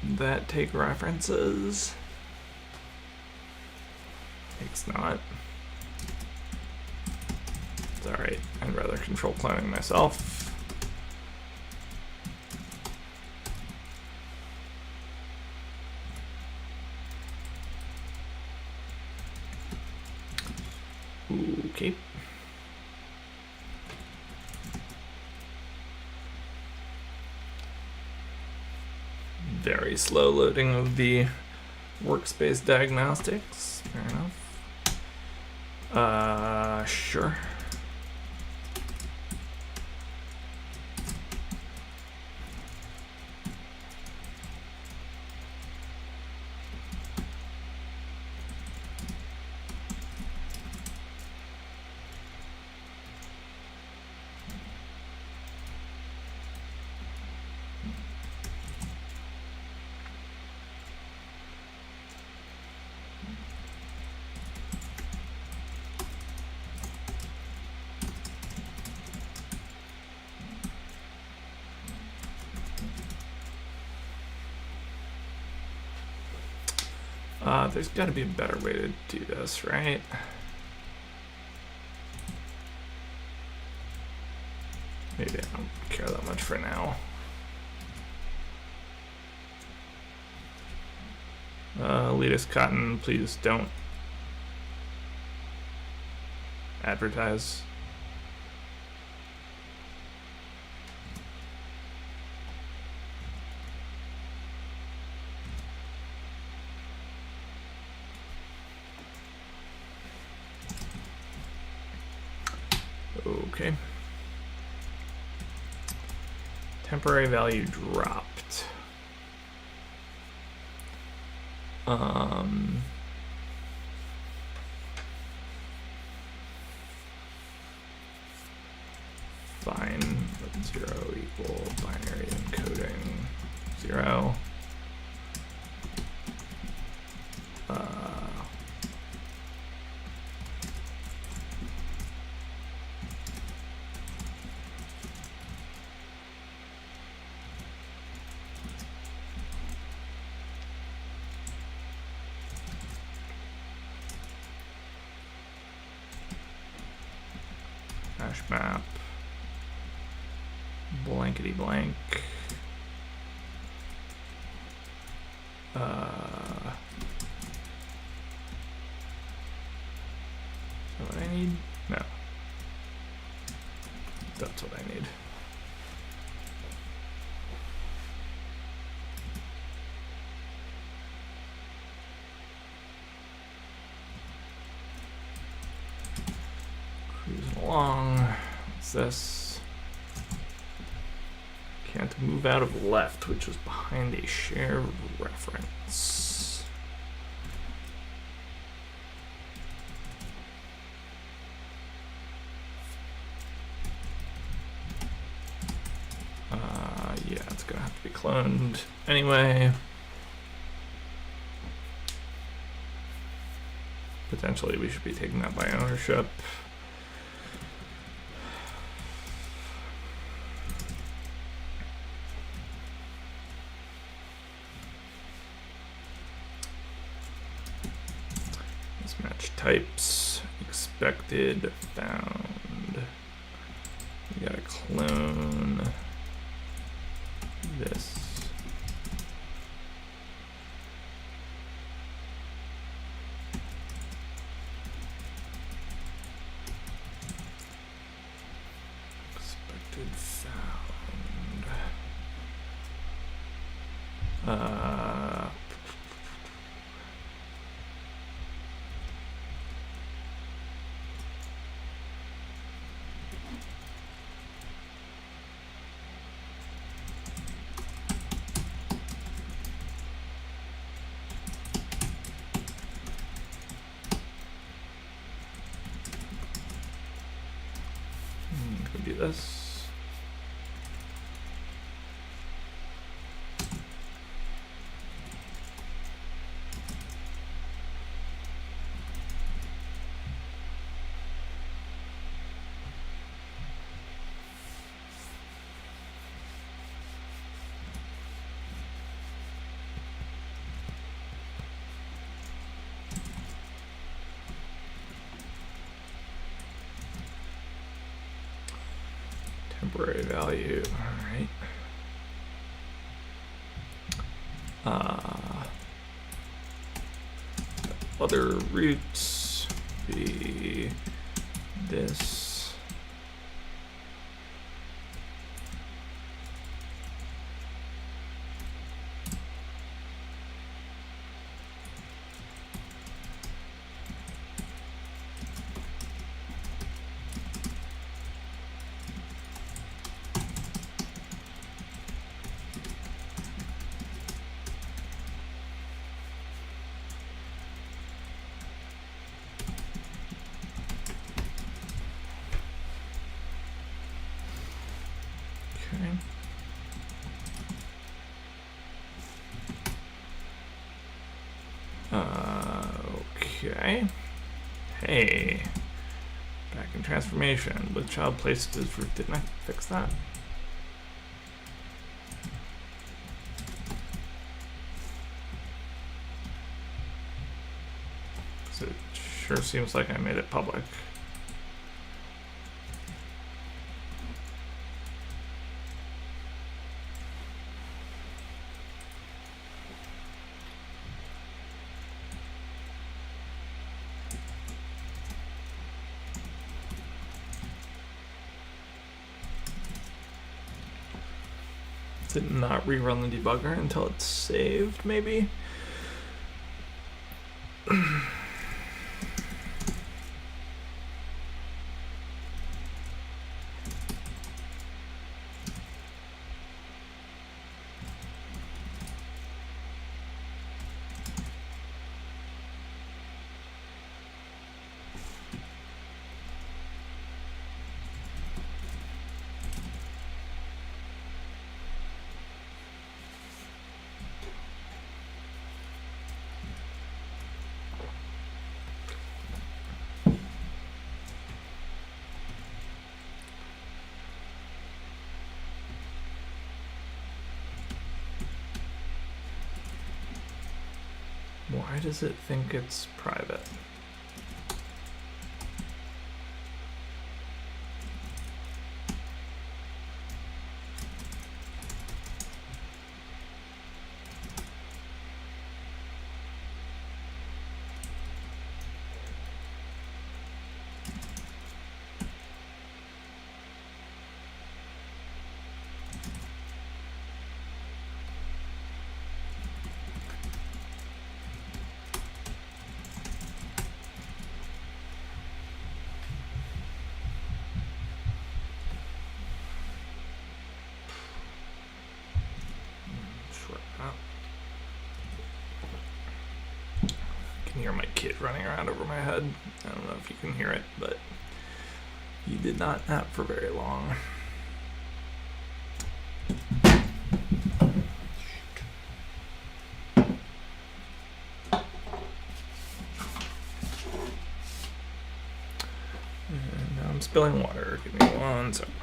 Speaker 1: that take references? It's not. It's alright. I'd rather control cloning myself. Okay. Very slow loading of the workspace diagnostics. Fair enough. Sure. There's got to be a better way to do this, right? Maybe I don't care that much for now. Elitist Cotton, please don't advertise. Okay. Temporary value dropped. Fine, let 0 equal binary encoding 0. Hash map. Blankety blank. Is that what I need? No. That's what I need. Cruising along. What's this? Can't move out of left, which was behind a share reference. Yeah, it's gonna have to be cloned anyway. Potentially we should be taking that by ownership. Types expected found. We gotta clone this. Expected found. Can we do this? Temporary value, all right. Other roots, the this. Okay. Hey. Back in transformation with child placed as root. Didn't I fix that? So it sure seems like I made it public. Did not rerun the debugger until it's saved, maybe? Why does it think it's private? I can hear my kid running around over my head. I don't know if you can hear it, but he did not nap for very long. And now I'm spilling water. Give me one second.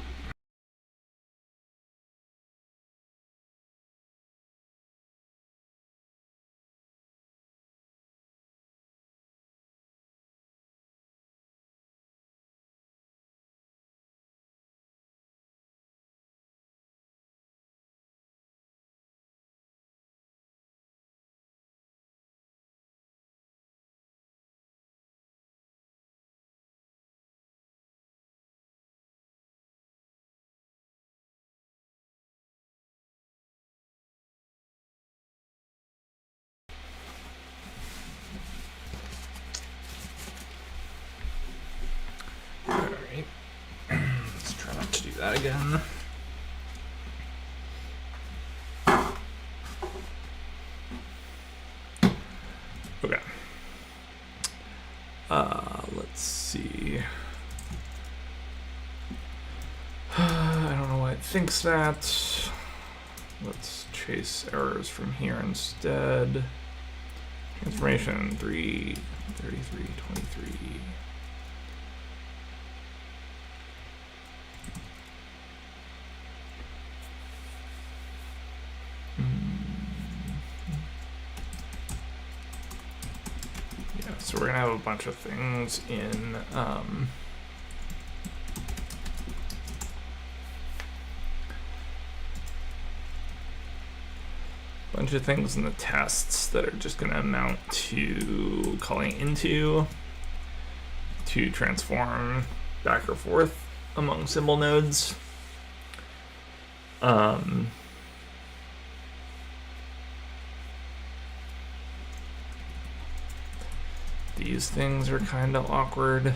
Speaker 1: Alright. Let's try not to do that again. Okay. Let's see. I don't know why it thinks that. Let's chase errors from here instead. Transformation 3, 33, 23. Yeah, so we're gonna have a bunch of things in bunch of things in the tests that are just going to amount to calling into to transform back or forth among symbol nodes. These things are kind of awkward.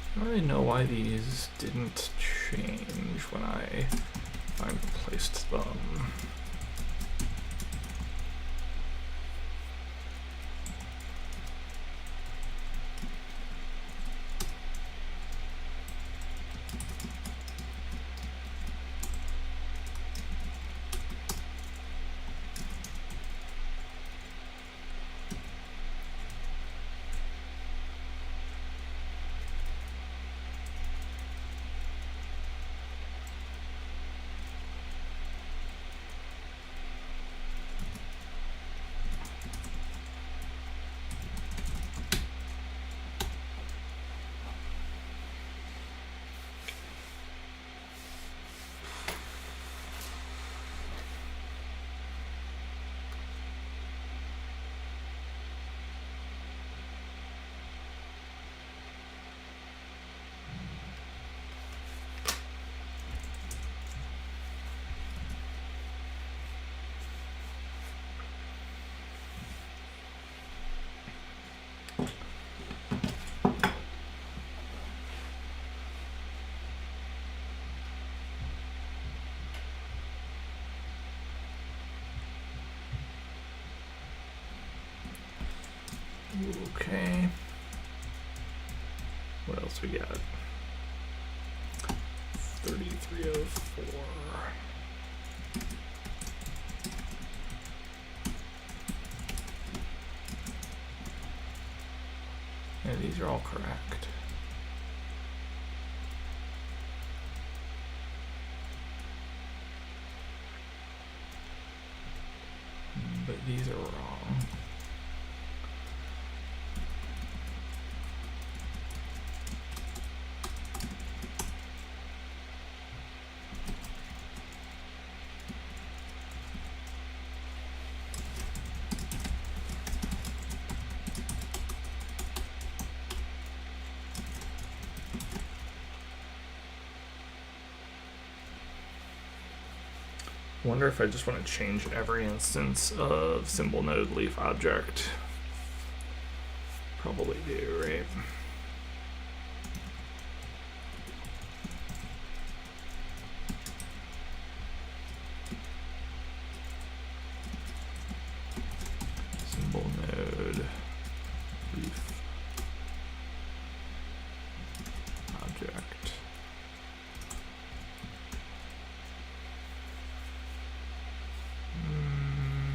Speaker 1: I don't really know why these didn't change when I replaced them. Okay. What else we got? 3304. Yeah, these are all correct. But these are wrong. I wonder if I just want to change every instance of SymbolNode leaf object. Probably do, right? SymbolNode leaf object.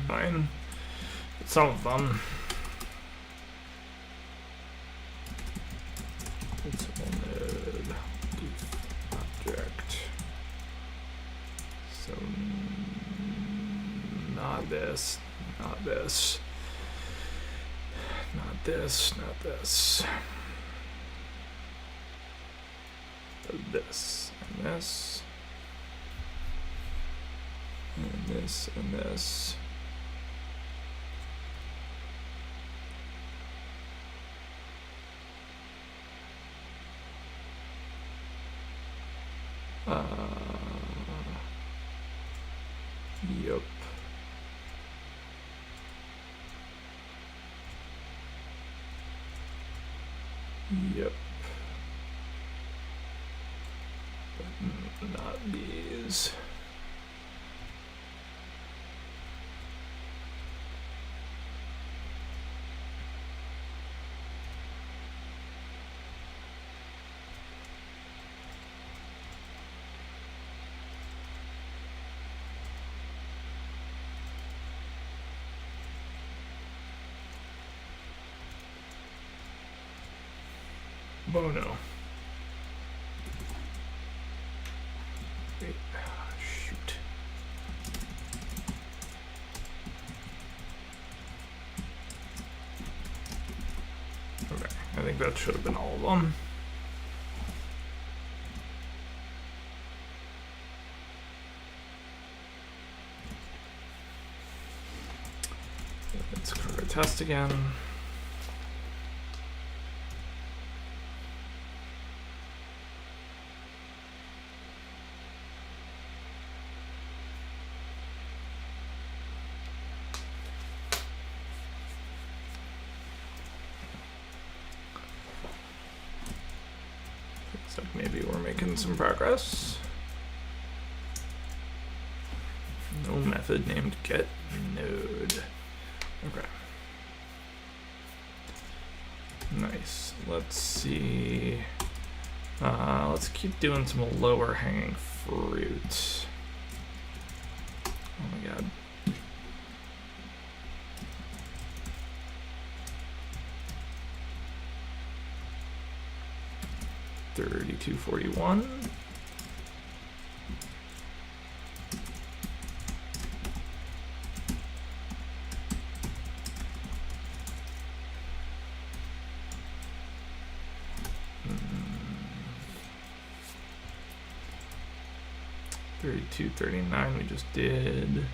Speaker 1: Fine. Some of them. SymbolNode leaf object. So not this, not this, not this, not this. This and this. And this and this. Yep. Yep. But not these. Oh no. Wait, shoot. Okay, I think that should have been all of them. Let's cargo test again. Looks like maybe we're making some progress. No method named getNode. Okay. Nice. Let's see. Let's keep doing some lower hanging fruit. Oh my god. $32.41. $32.39 we just did.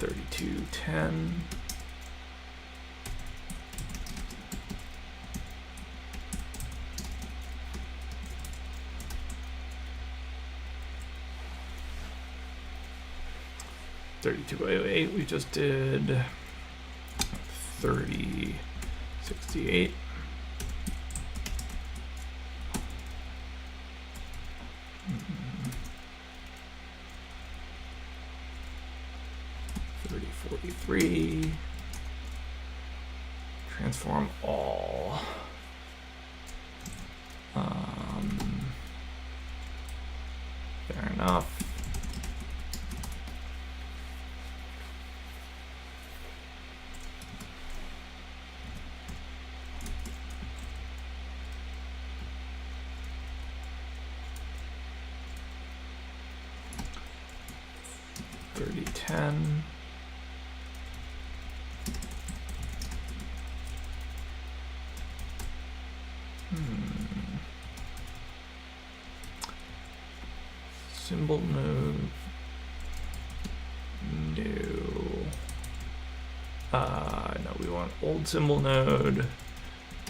Speaker 1: $32.10. $32.08 we just did. $30.68. $30.43. Transform all. Fair enough. $30.10. SymbolNode. New. No, we want old SymbolNode,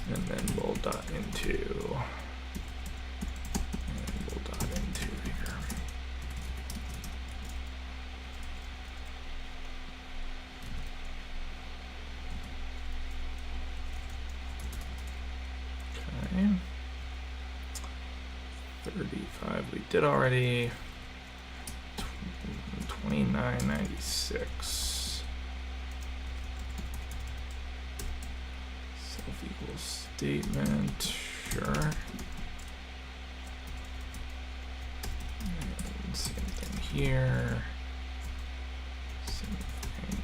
Speaker 1: and then we'll dot into. And we'll dot into here. Okay. 35 we did already. 29.96. Self equals statement, sure. And same thing here. Same thing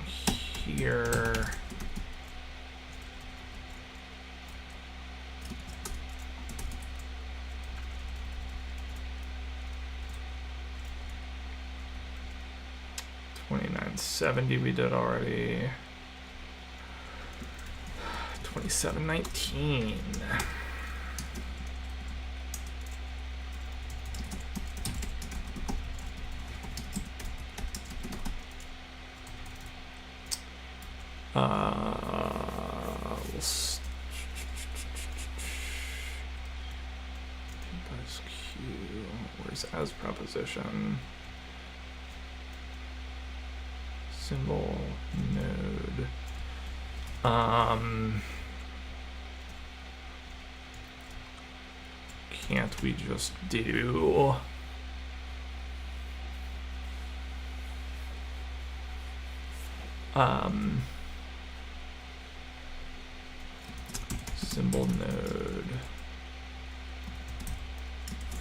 Speaker 1: here. $29.70 we did already. $27.19. Where's as proposition? SymbolNode. Can't we just do SymbolNode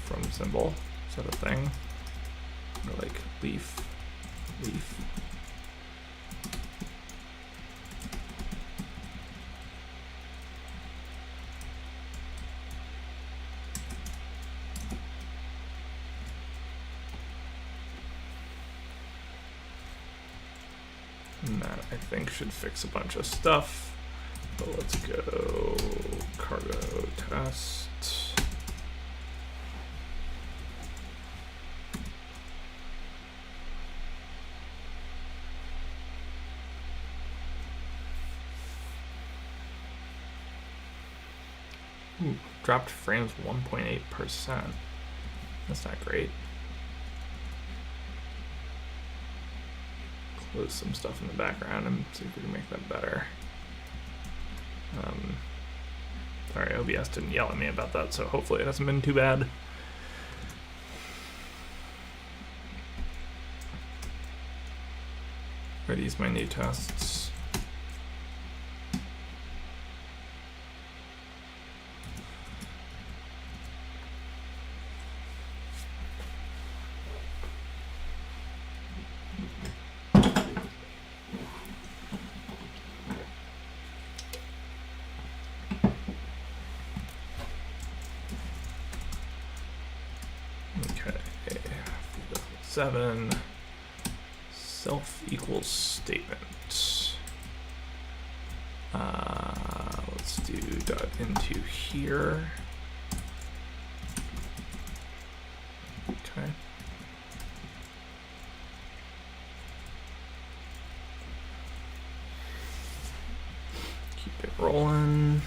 Speaker 1: from symbol? Is that a thing? Or like leaf? And that, I think, should fix a bunch of stuff. But let's go cargo test. Ooh, dropped frames 1.8%. That's not great. Close some stuff in the background and see if we can make that better. Sorry, OBS didn't yell at me about that, so hopefully it hasn't been too bad. Are these my new tests? Okay, 7 self equals statement. Let's do dot into here. Okay. Keep it rolling.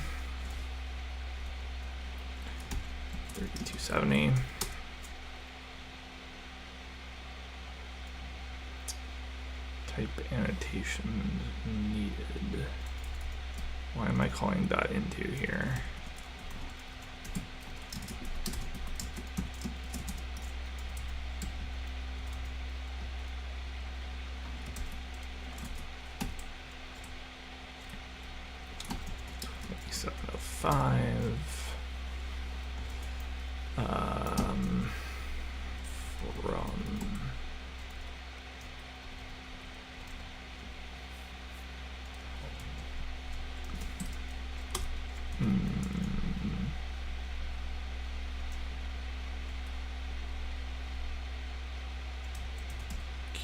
Speaker 1: 3270. Type annotation needed. Why am I calling dot into here?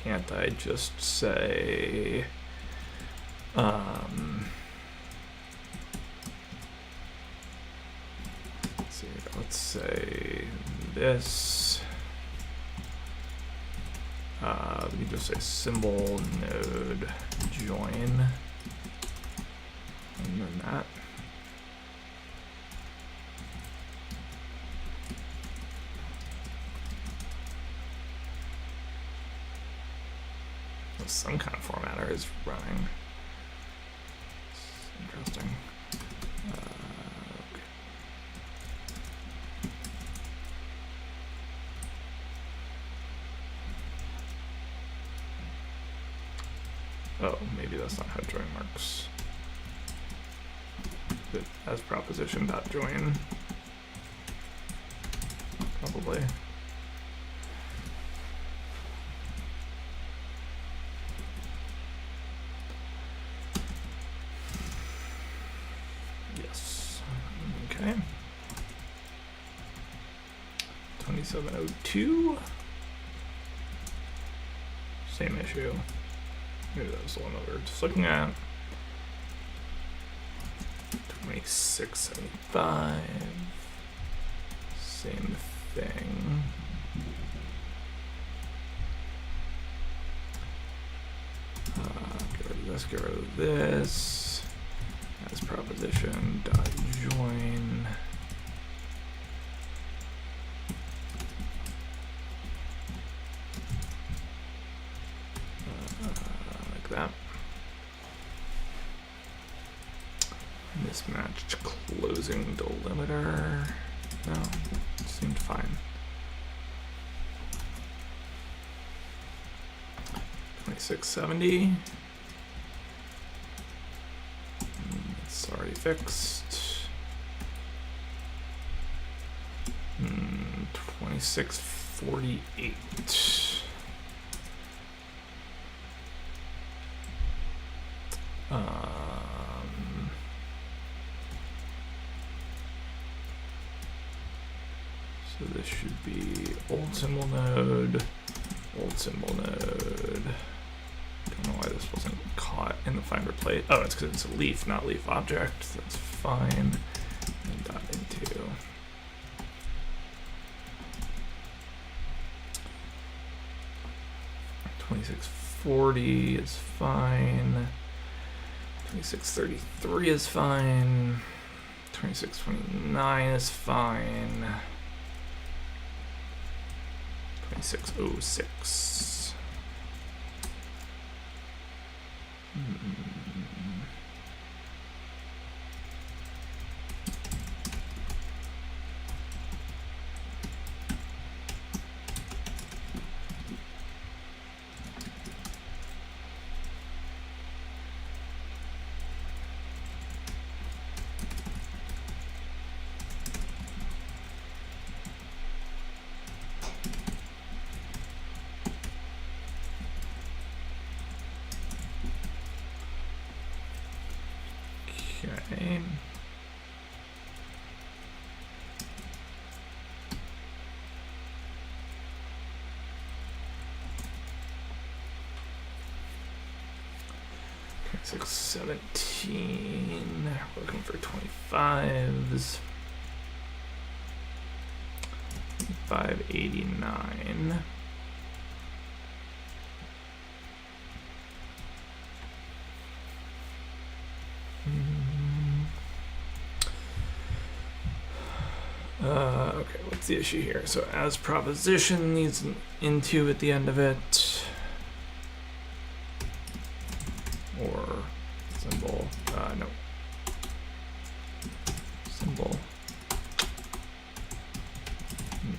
Speaker 1: Can't I just say, let's say this, we can just say SymbolNode join, and then that. Some kind of formatter is running. It's interesting. Okay. Oh, maybe that's not how join works. But as proposition.join, probably. Okay. 2702. Same issue. Maybe that was the one that we were just looking at. 2675. Same thing. Get rid of this, get rid of this. As proposition dot join. Like that. Mismatched closing delimiter. No, it seemed fine. 2670. It's already fixed. 2648. So this should be old SymbolNode, old SymbolNode. Don't know why this wasn't called in the find replace. Oh, it's because it's a leaf, not leaf object. That's fine. And dot into. $26.40 is fine. $26.33 is fine. $26.29 is fine. $26.06. Okay. Okay, 617. We're looking for 25s. 589. Okay, what's the issue here? So as proposition needs an into at the end of it. Or symbol, no. Symbol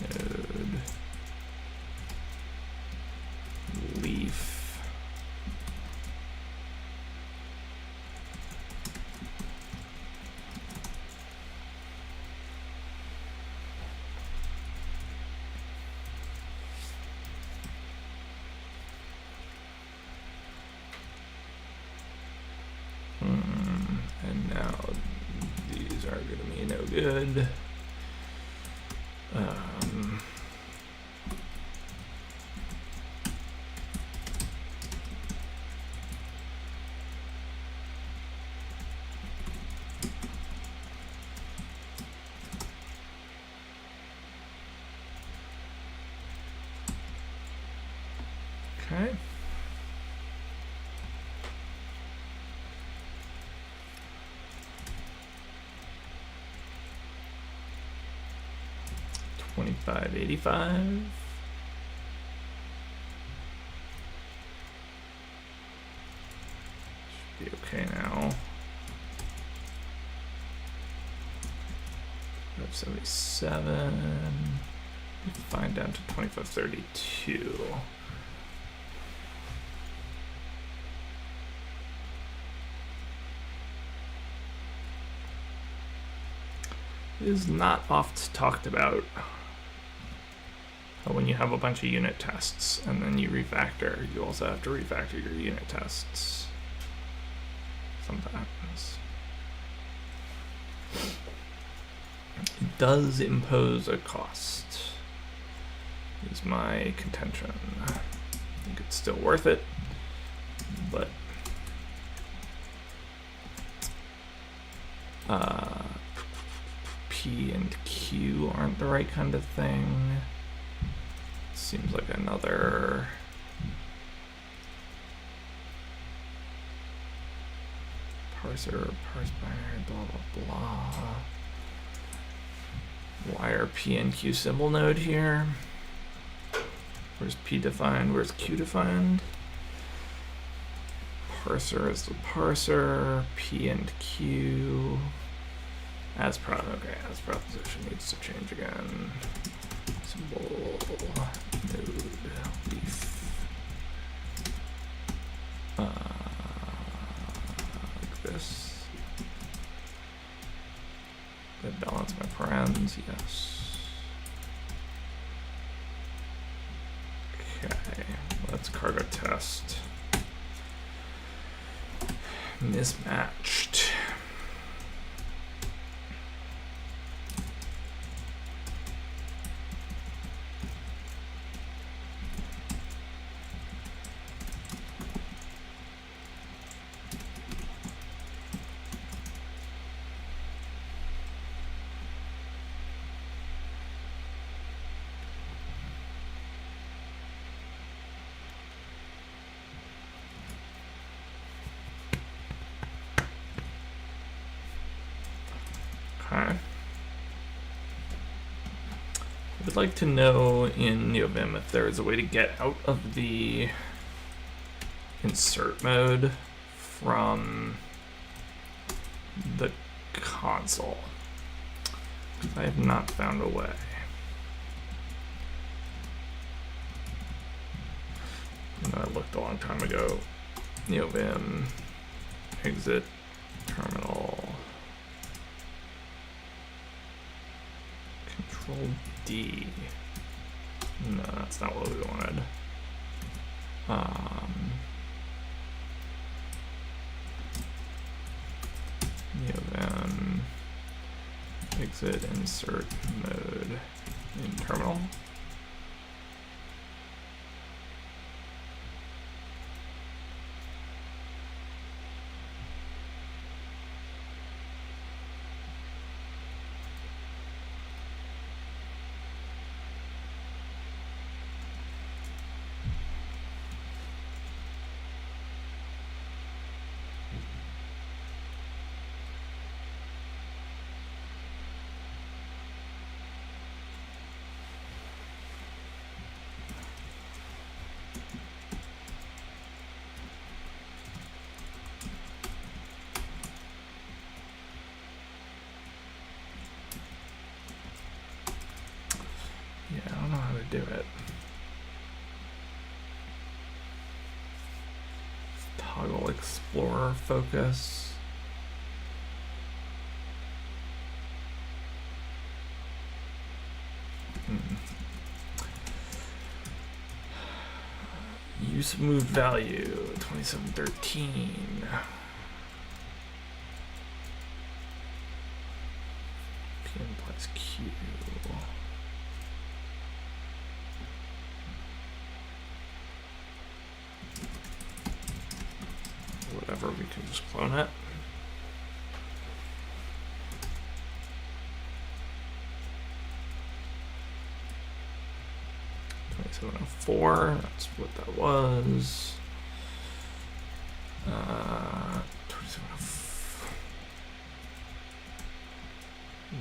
Speaker 1: node leaf. And now these are going to be no good. Okay. $25.85. Should be okay now. 577. Fine down to 25.32. It is not oft talked about when you have a bunch of unit tests and then you refactor, you also have to refactor your unit tests sometimes. It does impose a cost, is my contention. I think it's still worth it, but P and Q aren't the right kind of thing. Seems like another parser, parse binary, blah blah blah. Why are P and Q symbol node here? Where's P defined? Where's Q defined? Parser is the parser. P and Q. As proposition needs to change again. Symbol node leaf. Like this. Did I balance my parens? Yes. Okay, let's cargo test. Mismatched. would like to know in NeoVim if there is a way to get out of the insert mode from the console. I have not found a way. I looked a long time ago. NeoVim, exit, terminal, Control D. No, that's not what we wanted. NeoVim, exit, insert mode in terminal. Do it. Toggle Explorer focus. Use of moved value 2713. P implies Q. Whatever, we can just clone it. $2704, that's what that was. 2704.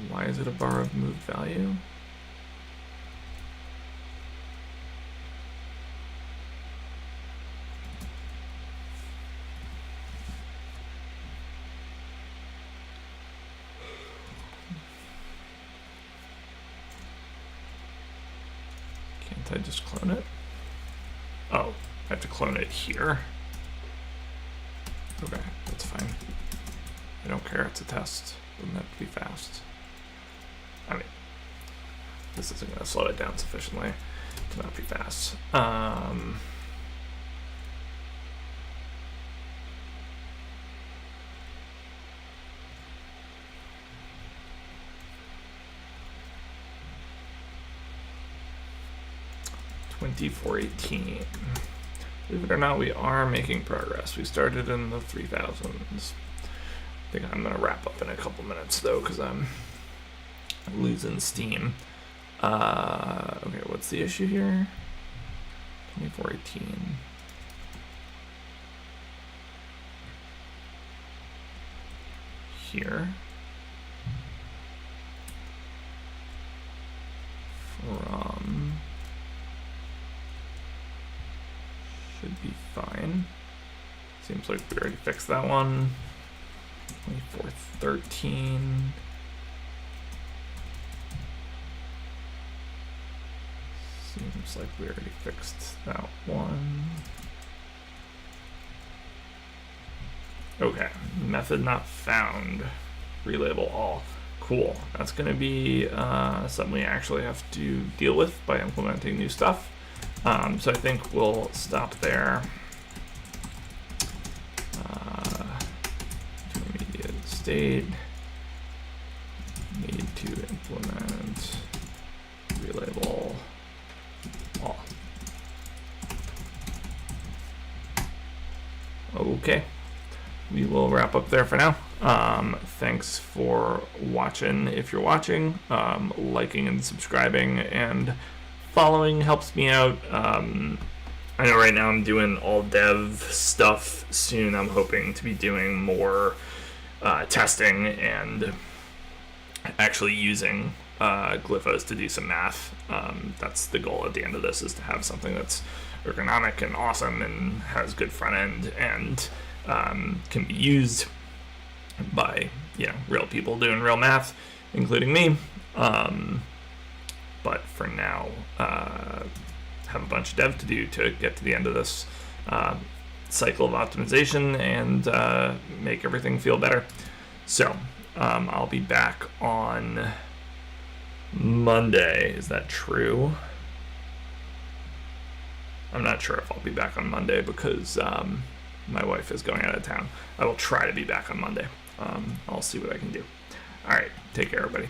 Speaker 1: Why is it a bar of moved value? I just clone it? Oh, I have to clone it here. Okay, that's fine. I don't care, it's a test. Doesn't have to be fast. I mean, this isn't gonna slow it down sufficiently to not be fast. 2418. Believe it or not, we are making progress. We started in the 3000s. I think I'm gonna wrap up in a couple minutes though, because I'm losing steam. Okay, what's the issue here? 2418. Here. From. Should be fine. Seems like we already fixed that one. 2413. Seems like we already fixed that one. Okay, method not found. Relabel all. Cool. That's going to be something we actually have to deal with by implementing new stuff. So I think we'll stop there. Intermediate state. Need to implement relabel all. Okay. We will wrap up there for now. Thanks for watching. If you're watching, liking and subscribing and following helps me out. I know right now I'm doing all dev stuff. Soon I'm hoping to be doing more testing and actually using Glyphos to do some math. That's the goal at the end of this, is to have something that's ergonomic and awesome and has good front end and can be used by real people doing real math, including me. But for now, have a bunch of dev to do to get to the end of this cycle of optimization and make everything feel better. So I'll be back on Monday. Is that true? I'm not sure if I'll be back on Monday because my wife is going out of town. I will try to be back on Monday. I'll see what I can do. All right, take care, everybody.